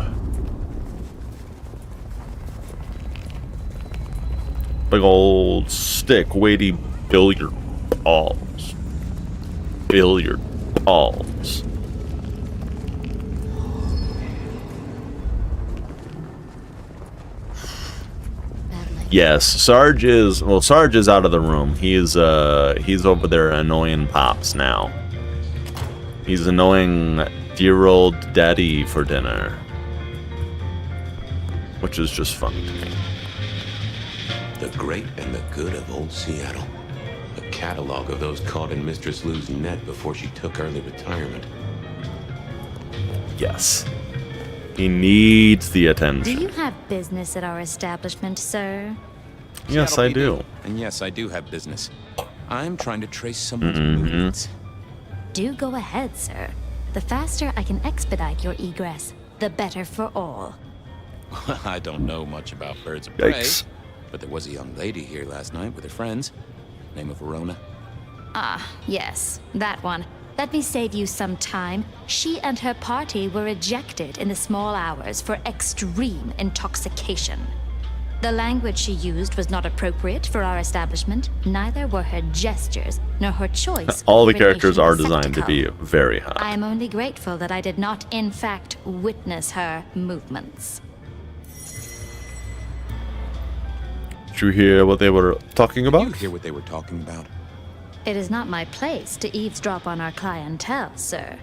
Big old stick, weighty billiard balls. Billiard balls. Yes, Sarge is out of the room. He's over there annoying Pops now. He's annoying dear old Daddy for dinner, which is just funny to me. The great and the good of old Seattle. A catalog of those caught in Mistress Lou's net before she took early retirement. Yes. He needs the attention. Do you have business at our establishment, sir? Yes, I do. And yes, I do have business. I'm trying to trace someone's movements. Do go ahead, sir. The faster I can expedite your egress, the better for all. I don't know much about birds of prey, Yikes. but there was a young lady here last night with her friends. Name of Verona. Ah, yes, that one. Let me save you some time. She and her party were ejected in the small hours for extreme intoxication. The language she used was not appropriate for our establishment. Neither were her gestures, nor her choice. All the of characters gradation are receptacle. designed to be very hot. I am only grateful that I did not, in fact, witness her movements. Did you hear what they were talking about? Did you hear what they were talking about? It is not my place to eavesdrop on our clientele, sir.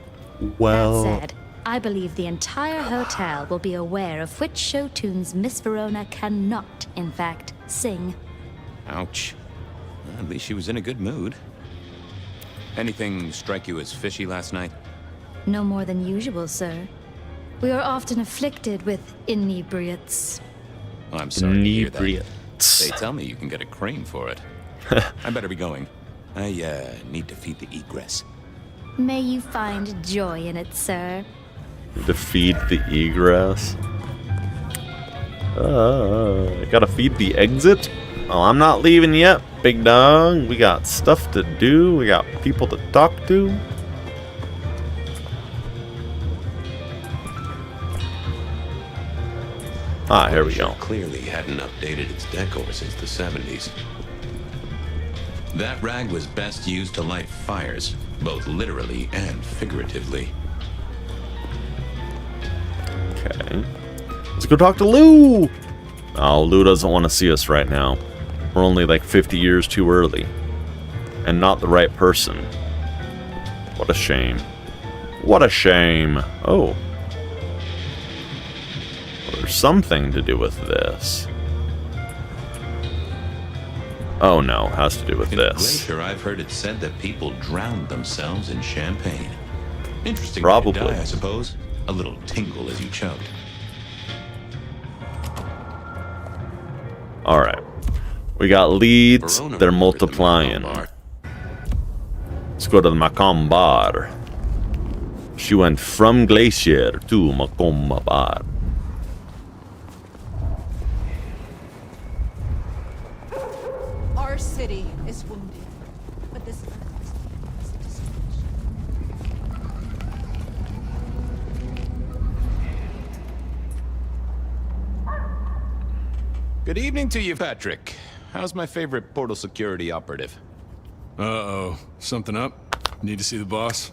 Well, That said, I believe the entire hotel will be aware of which show tunes Miss Verona cannot, in fact, sing. Ouch. Well, at least she was in a good mood. Anything strike you as fishy last night? No more than usual, sir. We are often afflicted with inebriates. Oh, I'm sorry to hear that. Inebriates. They tell me you can get a crane for it. I better be going. I need to feed the egress. May you find joy in it, sir. To feed the egress. Gotta feed the exit? Oh, I'm not leaving yet, big dog. We got stuff to do. We got people to talk to. Ah, here we go. Clearly hadn't updated its decor since the 70s. That rag was best used to light fires, both literally and figuratively. Okay. Let's go talk to Lou! Oh, Lou doesn't want to see us right now. We're only like 50 years too early. And not the right person. What a shame. What a shame. Oh. Well, there's something to do with this. Oh no, has to do with In this. Glacier, I've heard it said that people drowned themselves in champagne. Interesting Probably. way to die, I suppose. A little tingle as you choked. Alright. We got leads. Verona They're remembers the multiplying. Macomb Bar. Let's go to the Macomb Bar. She went from Glacier to Macomb Bar. Our city is wounded, but this Good evening to you, Patrick. How's my favorite portal security operative? Uh-oh. Something up? Need to see the boss?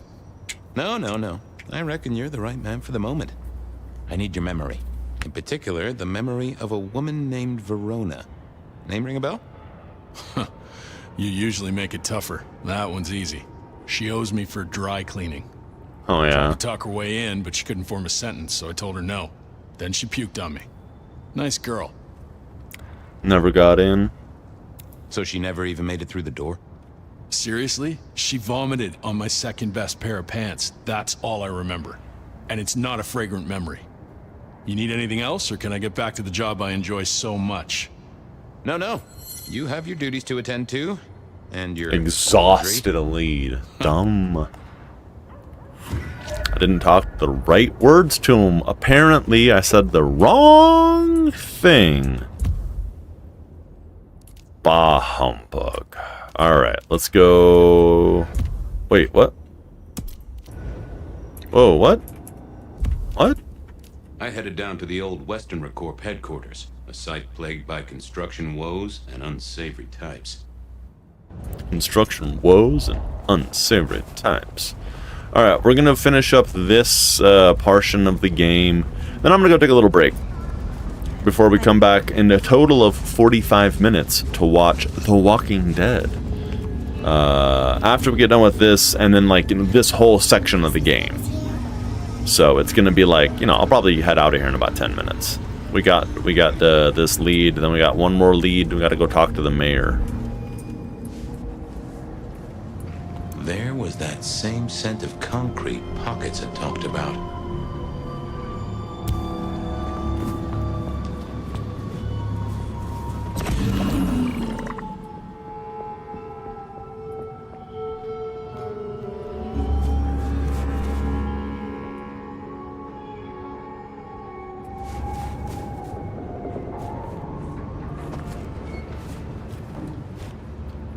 No. I reckon you're the right man for the moment. I need your memory. In particular, the memory of a woman named Verona. Name ring a bell? You usually make it tougher. That one's easy. She owes me for dry cleaning. Oh Tried yeah. to talk her way in, but she couldn't form a sentence, so I told her no. Then she puked on me. Nice girl. Never got in. So she never even made it through the door? Seriously? She vomited on my second best pair of pants. That's all I remember. And it's not a fragrant memory. You need anything else, or can I get back to the job I enjoy so much? No. You have your duties to attend to, and your Exhausted a lead. Dumb. I didn't talk the right words to him. Apparently, I said the wrong thing. Bah humbug. Alright, let's go... Wait, what? Whoa, what? What? I headed down to the old Western Recorp headquarters, a site plagued by construction woes and unsavory types. Construction woes and unsavory types. Alright, we're gonna finish up this portion of the game. Then I'm gonna go take a little break before we come back in a total of 45 minutes to watch The Walking Dead. After we get done with this, and then like this whole section of the game. So it's gonna be like, you know, I'll probably head out of here in about 10 minutes. We got this lead, then we got one more lead. We got to go talk to the mayor. There was that same scent of concrete Pockets had talked about.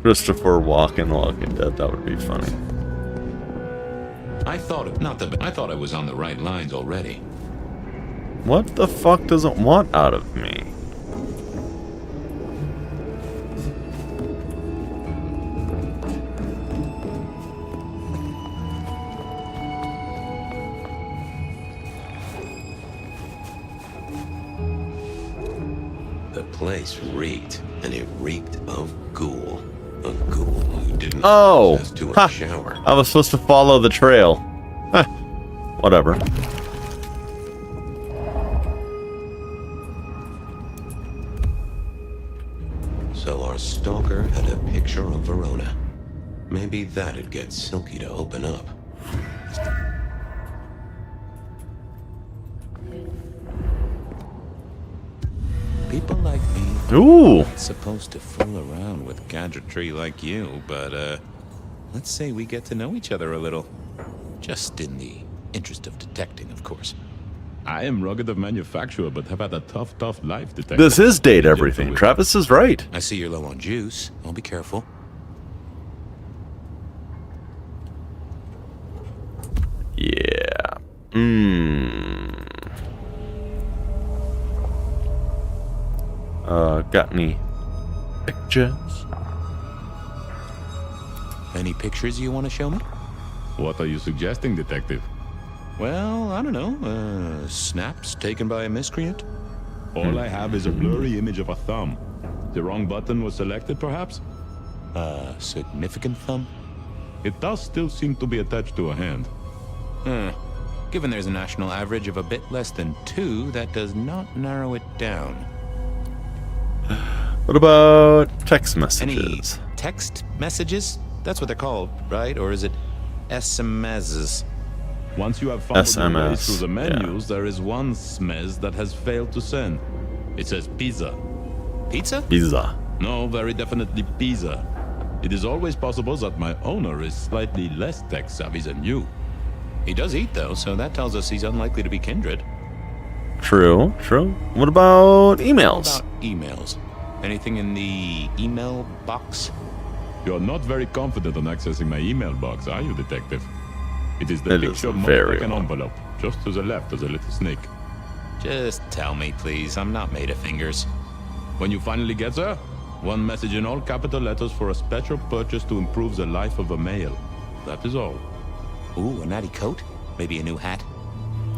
Christopher Walken, Walking Dead, that would be funny. I thought I was on the right lines already. What the fuck does it want out of me? The place reeked, and it reeked of ghoul. A ghoul who didn't Oh! access to a Ha! shower. I was supposed to follow the trail. Huh. Whatever. So our stalker had a picture of Verona. Maybe that'd get Silky to open up. People like me Ooh! aren't supposed to fool around with gadgetry like you, but let's say we get to know each other a little. Just in the interest of detecting, of course. I am rugged of manufacture, but have had a tough life, detective. This is date everything. Travis is right. I see you're low on juice. I'll be careful. Yeah. Got any pictures? Any pictures you want to show me? What are you suggesting, detective? Well, I don't know. Snaps taken by a miscreant? All I have is a blurry image of a thumb. The wrong button was selected, perhaps? Significant thumb? It does still seem to be attached to a hand. Given there's a national average of a bit less than 2, that does not narrow it down. What about text Any messages? text messages? That's what they're called, right? Or is it SMSs? Once you have followed your way SMS, through the yeah. menus, there is one SMS that has failed to send. It says pizza. Pizza? Pizza. No, very definitely pizza. It is always possible that my owner is slightly less tech savvy than you. He does eat, though, so that tells us he's unlikely to be kindred. True, true. What about emails? What about emails? Anything in the email box? You're not very confident on accessing my email box, are you, detective? It is the It is picture very of an well. envelope, just to the left of the little snake. Just tell me, please. I'm not made of fingers. When you finally get there, one message in all capital letters for a special purchase to improve the life of a male. That is all. Ooh, a natty coat? Maybe a new hat?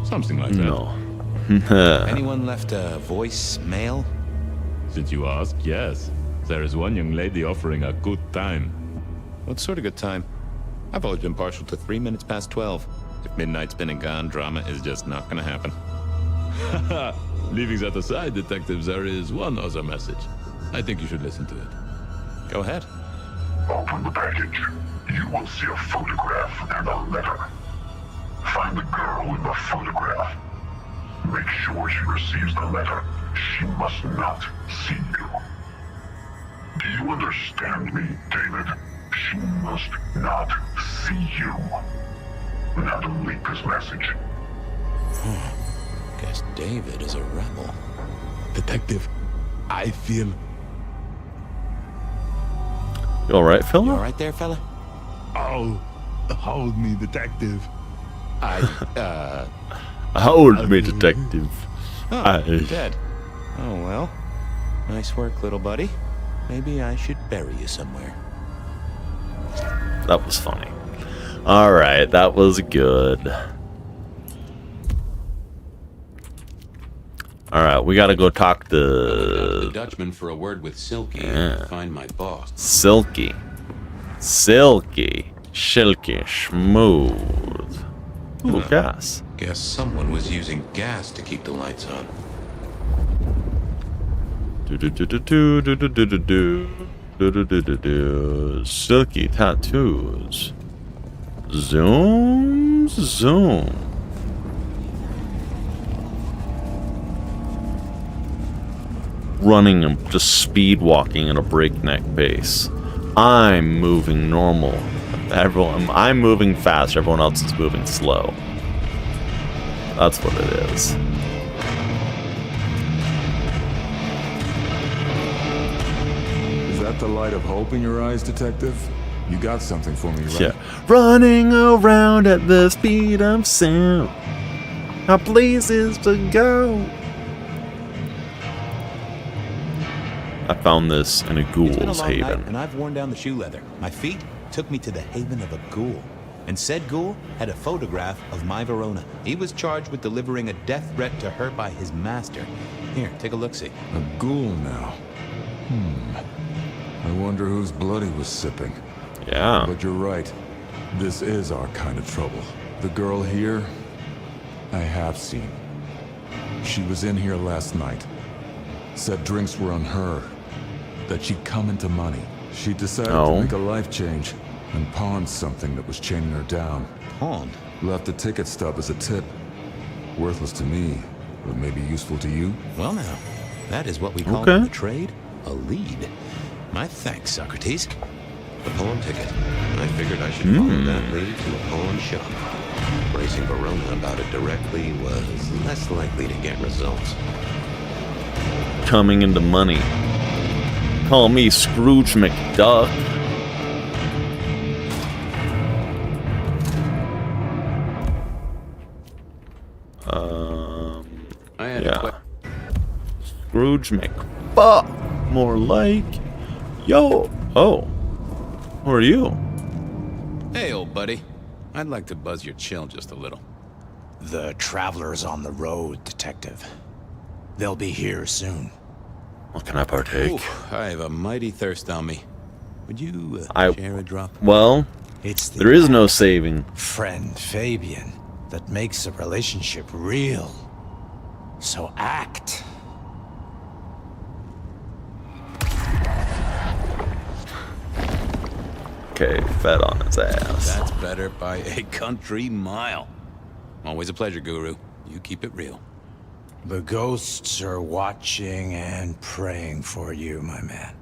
Something like that. No. Anyone left a voicemail? Since you ask, yes. There is one young lady offering a good time. What sort of good time? I've always been partial to 3 minutes past 12. If midnight's been and gone, drama is just not gonna happen. Leaving that aside, detectives, there is one other message. I think you should listen to it. Go ahead. Open the package. You will see a photograph and a letter. Find the girl in the photograph. Make sure she receives the letter. She must not see you. Do you understand me, David? She must not see you. Now delete this message. Guess David is a rebel. Detective, I feel... You alright, Phil? You alright there, fella? Oh, hold me, detective. Hold me, detective. Oh, dead. Oh, well. Nice work, little buddy. Maybe I should bury you somewhere. That was funny. Alright, that was good. Alright, we gotta go talk to the Dutchman for a word with Silky and find my boss. Silky. Silky. Silky. Smooth. Ooh, gas. Guess someone was using gas to keep the lights on. Silky tattoos. Zoom, zoom. Running and just speed walking at a breakneck pace. I'm moving normal. I'm moving fast. Everyone else is moving slow. That's what it is. Is that the light of hope in your eyes, detective? You got something for me, right? Yeah. Running around at the speed of sound. How places to go. I found this in a ghoul's haven. Night, and I've worn down the shoe leather. My feet took me to the haven of a ghoul. And said ghoul had a photograph of my Verona. He was charged with delivering a death threat to her by his master. Here, take a look-see. A ghoul now. I wonder whose blood he was sipping. Yeah. But you're right. This is our kind of trouble. The girl here, I have seen. She was in here last night. Said drinks were on her. That she'd come into money. She decided to make a life change and pawned something that was chaining her down. Pawned? Left a ticket stub as a tip. Worthless to me, but maybe useful to you. Well now, that is what we call in the trade a lead. My thanks, Socrates. The pawn ticket. I figured I should follow that lead to a pawn shop. Bracing Verona about it directly was less likely to get results. Coming into money. Call me Scrooge McDuck. Yeah. Scrooge McFuck. More like. Yo. Oh. Who are you? Hey, old buddy. I'd like to buzz your chill just a little. The traveler's on the road, detective. They'll be here soon. What can I partake? Ooh, I have a mighty thirst on me. Would you share a drop? Well, there is no saving. Friend Fabian that makes a relationship real. So act. Okay, fed on his ass. That's better by a country mile. Always a pleasure, Guru. You keep it real. The ghosts are watching and praying for you, my man.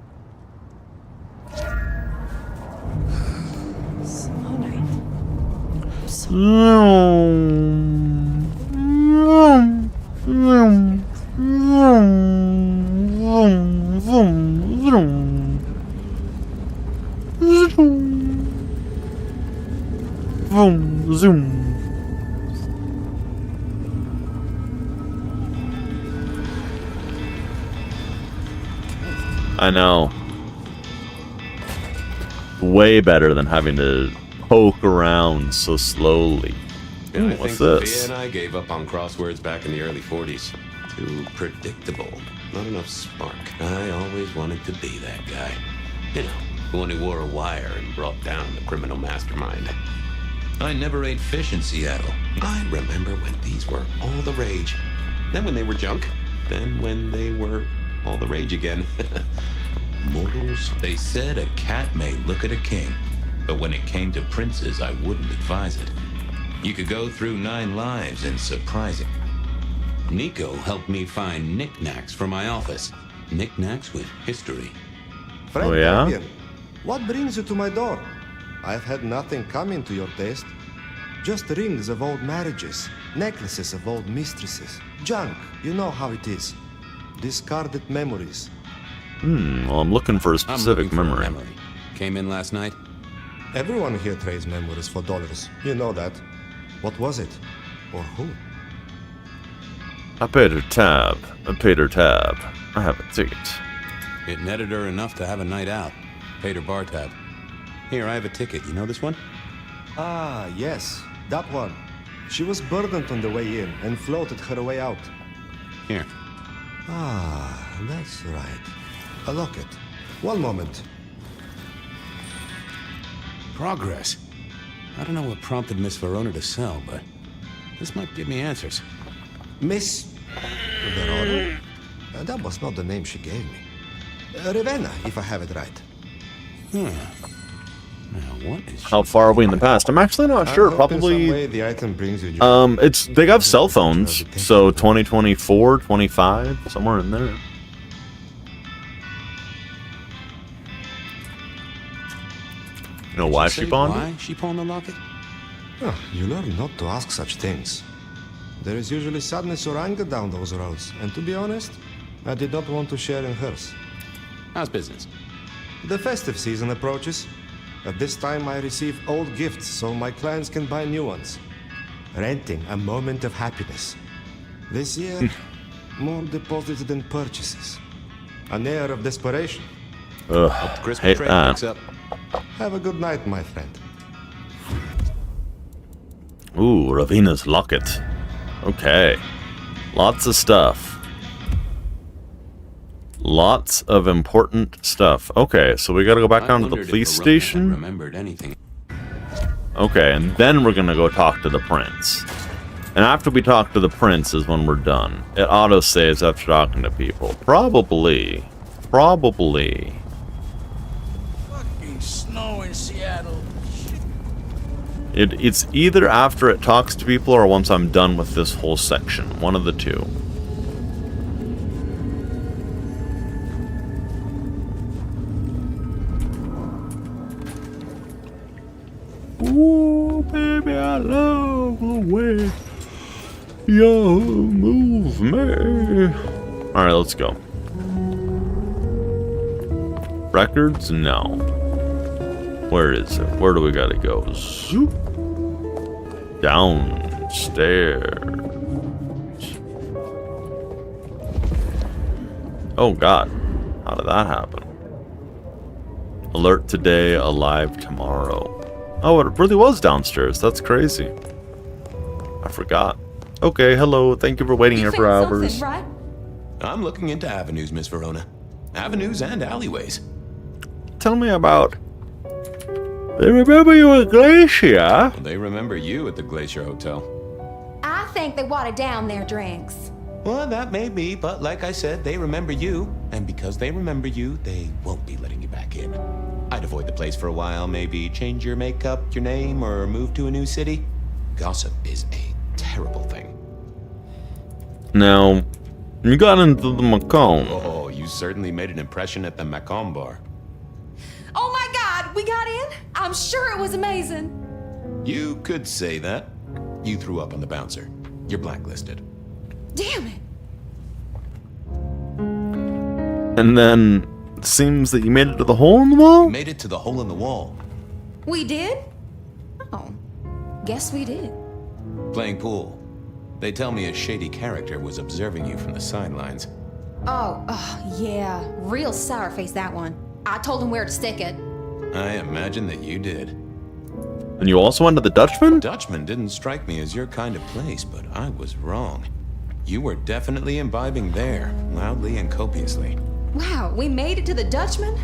Zoom. I know. Way better than having to poke around so slowly. Yeah, I what's think this? Sophia and I gave up on crosswords back in the early 40s. Too predictable. Not enough spark. I always wanted to be that guy. You know, the one who wore a wire and brought down the criminal mastermind. I never ate fish in Seattle. I remember when these were all the rage. Then when they were junk. Then when they were all the rage again. Mortals, they said a cat may look at a king. But when it came to princes, I wouldn't advise it. You could go through 9 lives and surprise it. Nico helped me find knickknacks for my office. Knickknacks with history. Friend Oh, yeah? Fabian, what brings you to my door? I've had nothing coming to your taste. Just rings of old marriages, necklaces of old mistresses, junk, you know how it is. Discarded memories. Well, I'm looking for a specific memory. Came in last night? Everyone here trades memories for dollars. You know that. What was it? Or who? I paid her tab. I have a ticket. It netted her enough to have a night out. Paid her bar tab. Here, I have a ticket. You know this one? Ah, yes, that one. She was burdened on the way in and floated her way out. Here. Ah, that's right. A locket. One moment. Progress. I don't know what prompted Miss Verona to sell, but this might give me answers. Miss Verona? That was not the name she gave me. Ravenna, if I have it right. Now, what is How far are we in the past? I'm actually not sure. Probably. The item brings you joy. They have cell phones, so 2024, 25, somewhere in there. You know why she pawned? Why she pawned the locket? Oh, you learn not to ask such things. There is usually sadness or anger down those roads, and to be honest, I did not want to share in hers. How's business? The festive season approaches. At this time, I receive old gifts so my clients can buy new ones. Renting a moment of happiness. This year, more deposits than purchases. An air of desperation. Ugh, hate that. Have a good night, my friend. Ooh, Ravena's locket. Okay. Lots of stuff. Lots of important stuff. Okay, so we gotta go back down to the police station. Remembered anything? Okay, and then we're gonna go talk to the prince. And after we talk to the prince is when we're done. It auto-saves after talking to people. Probably. Fucking snow in Seattle. It's either after it talks to people or once I'm done with this whole section. One of the two. Ooh, baby, I love the way you move me. Alright, let's go. Records? No. Where is it? Where do we gotta go? Zoop. Downstairs. Oh god. How did that happen? Alert today, alive tomorrow. Oh, it really was downstairs. That's crazy. I forgot. Okay, hello. Thank you for waiting here for hours. Right? I'm looking into avenues, Miss Verona. Avenues and alleyways. Tell me about... They remember you at Glacier? They remember you at the Glacier Hotel. I think they watered down their drinks. Well, that may be, but like I said, they remember you. And because they remember you, they won't be letting you back in. I'd avoid the place for a while, maybe change your makeup, your name, or move to a new city. Gossip is a terrible thing. Now, you got into the Macomb. Oh, you certainly made an impression at the Macomb bar. Oh my god, we got in? I'm sure it was amazing. You could say that. You threw up on the bouncer. You're blacklisted. Damn it. And then, it seems that you made it to the hole in the wall? You made it to the hole in the wall. We did? Oh, guess we did. Playing pool. They tell me a shady character was observing you from the sidelines. Oh, yeah. Real sour face, that one. I told him where to stick it. I imagine that you did. And you also went to the Dutchman? Dutchman didn't strike me as your kind of place, but I was wrong. You were definitely imbibing there, loudly and copiously. Wow, we made it to the Dutchman?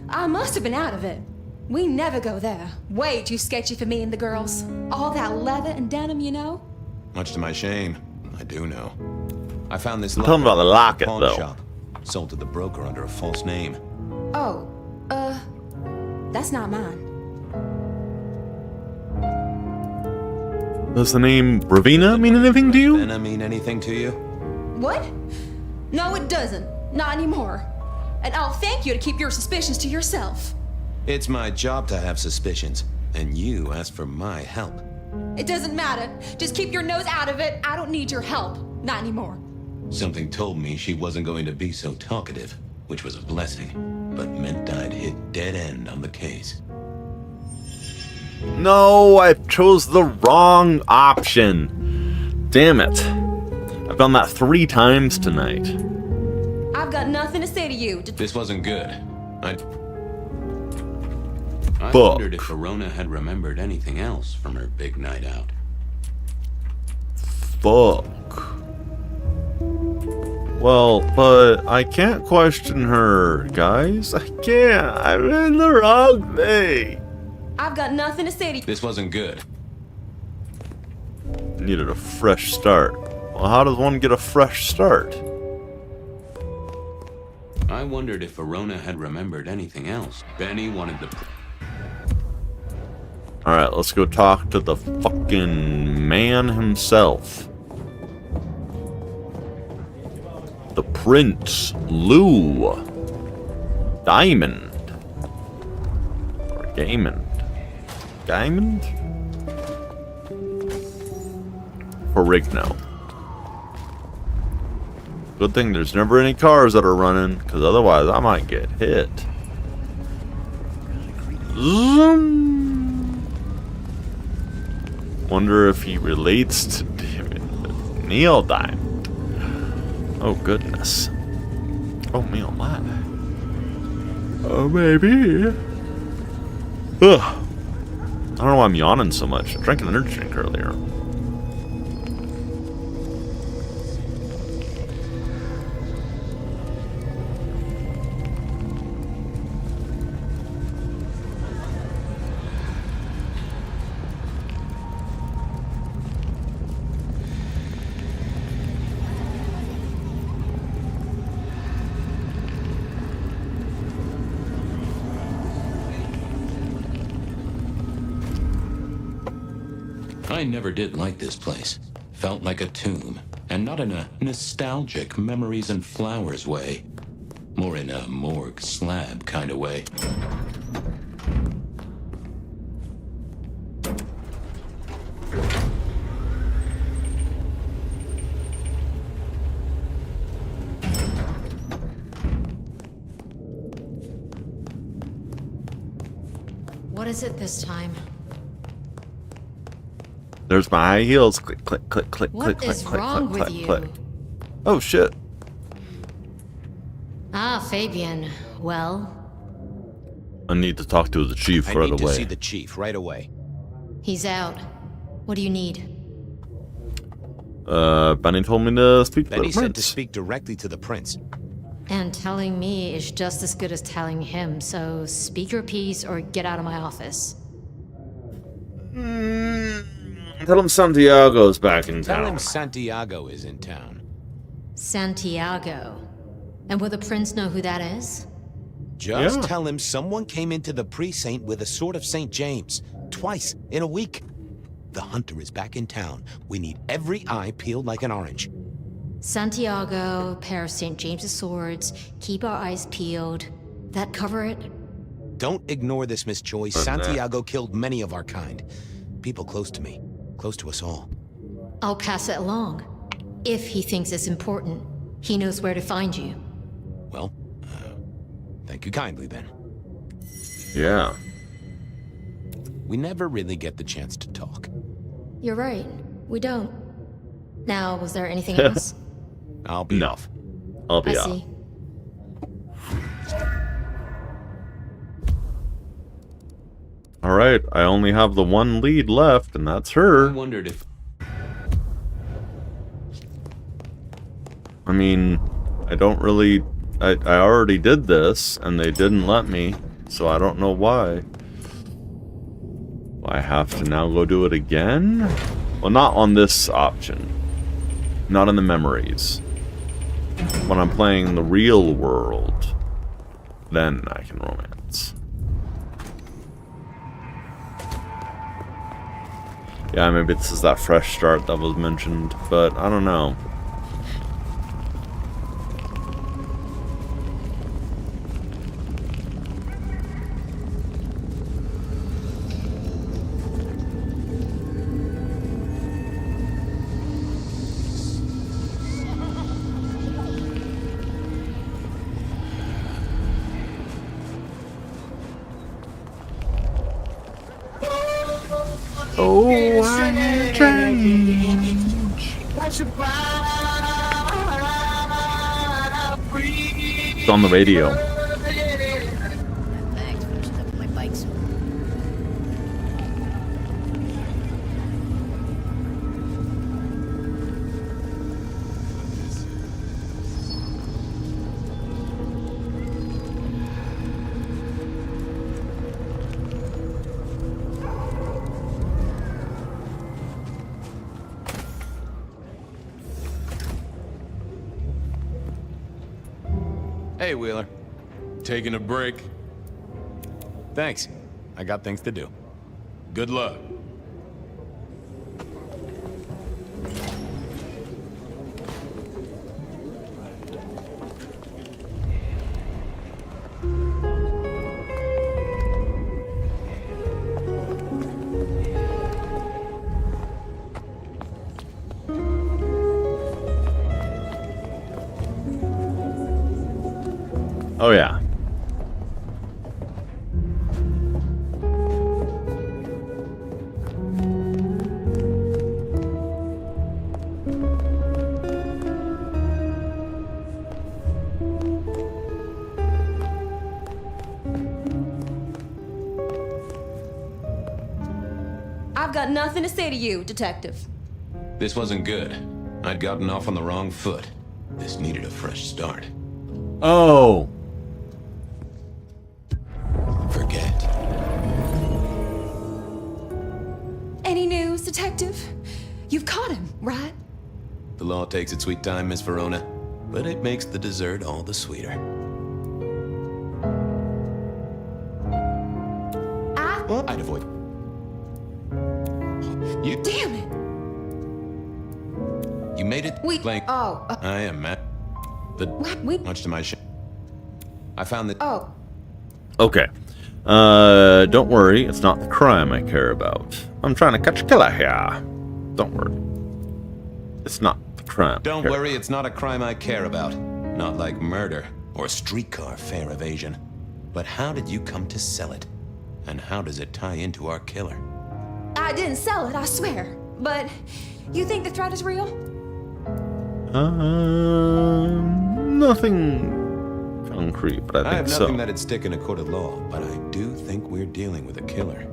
I must have been out of it. We never go there. Way too sketchy for me and the girls. All that leather and denim, you know? Much to my shame, I do know. I found this Tell me about the locket, pawn though. shop. Sold to the broker under a false name. Oh, that's not mine. Does the name Ravenna mean anything to you? Ravenna mean anything to you? What? No, it doesn't. Not anymore. And I'll thank you to keep your suspicions to yourself. It's my job to have suspicions, and you asked for my help. It doesn't matter. Just keep your nose out of it. I don't need your help. Not anymore. Something told me she wasn't going to be so talkative, which was a blessing, but meant I'd hit dead end on the case. No, I chose the wrong option. Damn it. I've done that 3 times tonight. I've got nothing to say to you. This wasn't good. I wondered if Verona had remembered anything else from her big night out. Fuck. Well, but I can't question her, guys. I can't. I'm in the wrong thing. I've got nothing to say to you. This wasn't good. Needed a fresh start. Well, how does one get a fresh start? I wondered if Verona had remembered anything else. Benny wanted the... Alright, let's go talk to the fucking man himself. The Prince Lou Diamond. Or Gaimond. Diamond? Ferrigno. Good thing there's never any cars that are running, because otherwise I might get hit. Zoom. Wonder if he relates to Neil Diamond. Oh goodness. Oh, me on that. Oh, maybe. Ugh. I don't know why I'm yawning so much. I drank an energy drink earlier. I never did like this place. Felt like a tomb, and not in a nostalgic memories and flowers way. More in a morgue slab kind of way. What is it this time? There's my high heels. Click, click, click, click, What click, is click, wrong click, with click, you? click. Oh shit. Ah, Fabian. Well, I need to talk to the chief I right need to away. see the chief right away. he's out. What do you need? Benny told me to speak to Benny the said to prince. speak directly to the prince. And telling me is just as good as telling him, so speak your piece or get out of my office. Tell him Santiago's back in Tell town. him Santiago is in town. Santiago. And will the prince know who that is? Just Yeah. tell him someone came into the precinct with a sword of St. James. Twice in a week. The hunter is back in town. We need every eye peeled like an orange. Santiago, pair of St. James's swords, keep our eyes peeled. That cover it? Don't ignore this, Miss Joyce. Santiago killed many of our kind. People close to me. Close to us all. I'll pass it along. If he thinks it's important, he knows where to find you. Well, thank you kindly then. Yeah. We never really get the chance to talk. You're right. We don't. Now, was there anything else? I'll be No. off. I'll be I out. see. Alright, I only have the one lead left, and that's I her. wondered if... I mean, I don't really... I already did this, and they didn't let me, so I don't know why. I have to now go do it again? Well, not on this option. Not in the memories. When I'm playing the real world, then I can romance. Yeah, maybe this is that fresh start that was mentioned, but I don't know. Oh, I change. It's on the radio. Thanks for stepping my bikes. Hey, Wheeler. Taking a break? Thanks. I got things to do. Good luck. Oh, yeah. I've got nothing to say to you, Detective. This wasn't good. I'd gotten off on the wrong foot. This needed a fresh start. Oh. Forget. Any news, Detective? You've caught him, right? The law takes its sweet time, Miss Verona, but it makes the dessert all the sweeter. I'd avoid. You. Damn it! You made it. Blank. Oh. I am mad. Much to my shame. I found that. Oh. Okay. Don't worry. It's not the crime I care about. I'm trying to catch a killer here. Don't worry. It's not the crime. Don't worry, it's not a crime I care about. Not like murder or streetcar fare evasion. But how did you come to sell it? And how does it tie into our killer? I didn't sell it, I swear. But you think the threat is real? Nothing concrete, but I think have so. nothing that'd stick in a court of law, but I do think we're dealing with a killer.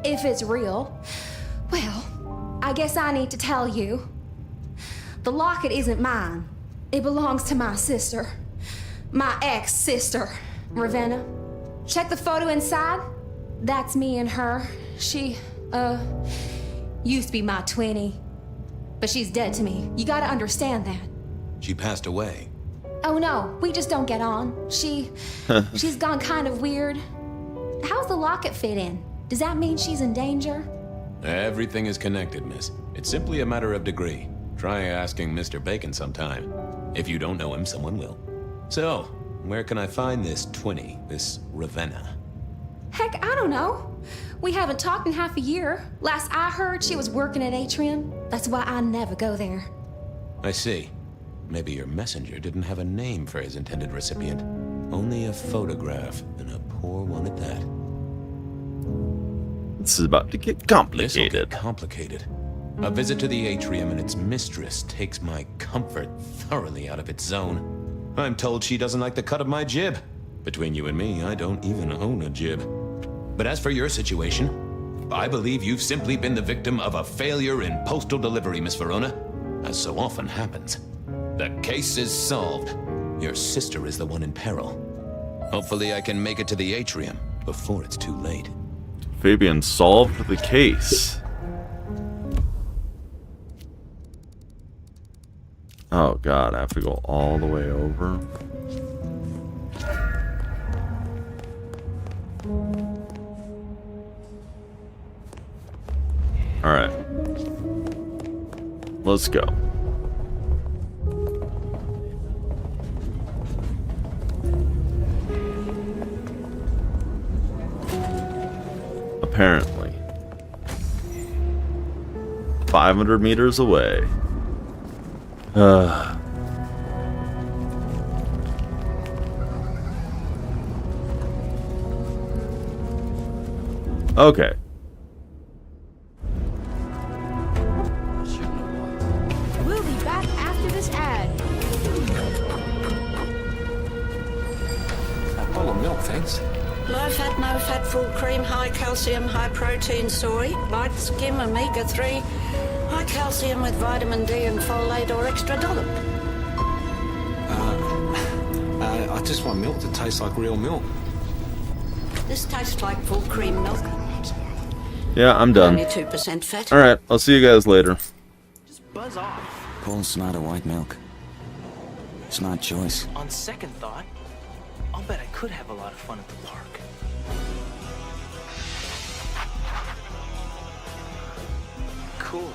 If it's real, well, I guess I need to tell you. The locket isn't mine. It belongs to my sister. My ex-sister, Ravenna. Check the photo inside. That's me and her. She, used to be my twinnie. But she's dead to me. You gotta understand that. She passed away. Oh no, we just don't get on. She's gone kind of weird. How's the locket fit in? Does that mean she's in danger? Everything is connected, miss. It's simply a matter of degree. Try asking Mr. Bacon sometime. If you don't know him, someone will. So, where can I find this twinnie, this Ravenna? Heck, I don't know. We haven't talked in half a year. Last I heard, she was working at Atrium. That's why I never go there. I see. Maybe your messenger didn't have a name for his intended recipient. Only a photograph, and a poor one at that. This is about to get complicated. This'll get complicated. A visit to the Atrium and its mistress takes my comfort thoroughly out of its zone. I'm told she doesn't like the cut of my jib. Between you and me, I don't even own a jib. But as for your situation, I believe you've simply been the victim of a failure in postal delivery, Miss Verona, as so often happens. The case is solved. Your sister is the one in peril. Hopefully I can make it to the Atrium before it's too late. Fabian solved the case. Oh god, I have to go all the way over. Alright. Let's go. Apparently. 500 meters away. Okay. We'll be back after this ad. Full of milk, thanks. Low fat, no fat, full cream, high calcium, high protein soy, light skim, omega-3, high calcium with vitamin D and folate or extra dollop. I just want milk that tastes like real milk. This tastes like full cream milk. Yeah, I'm done. Only 2% fat. Alright, I'll see you guys later. Buzz off. Paul's not a white milk. It's not choice. On second thought, I'll bet I could have a lot of fun at the park. Cool.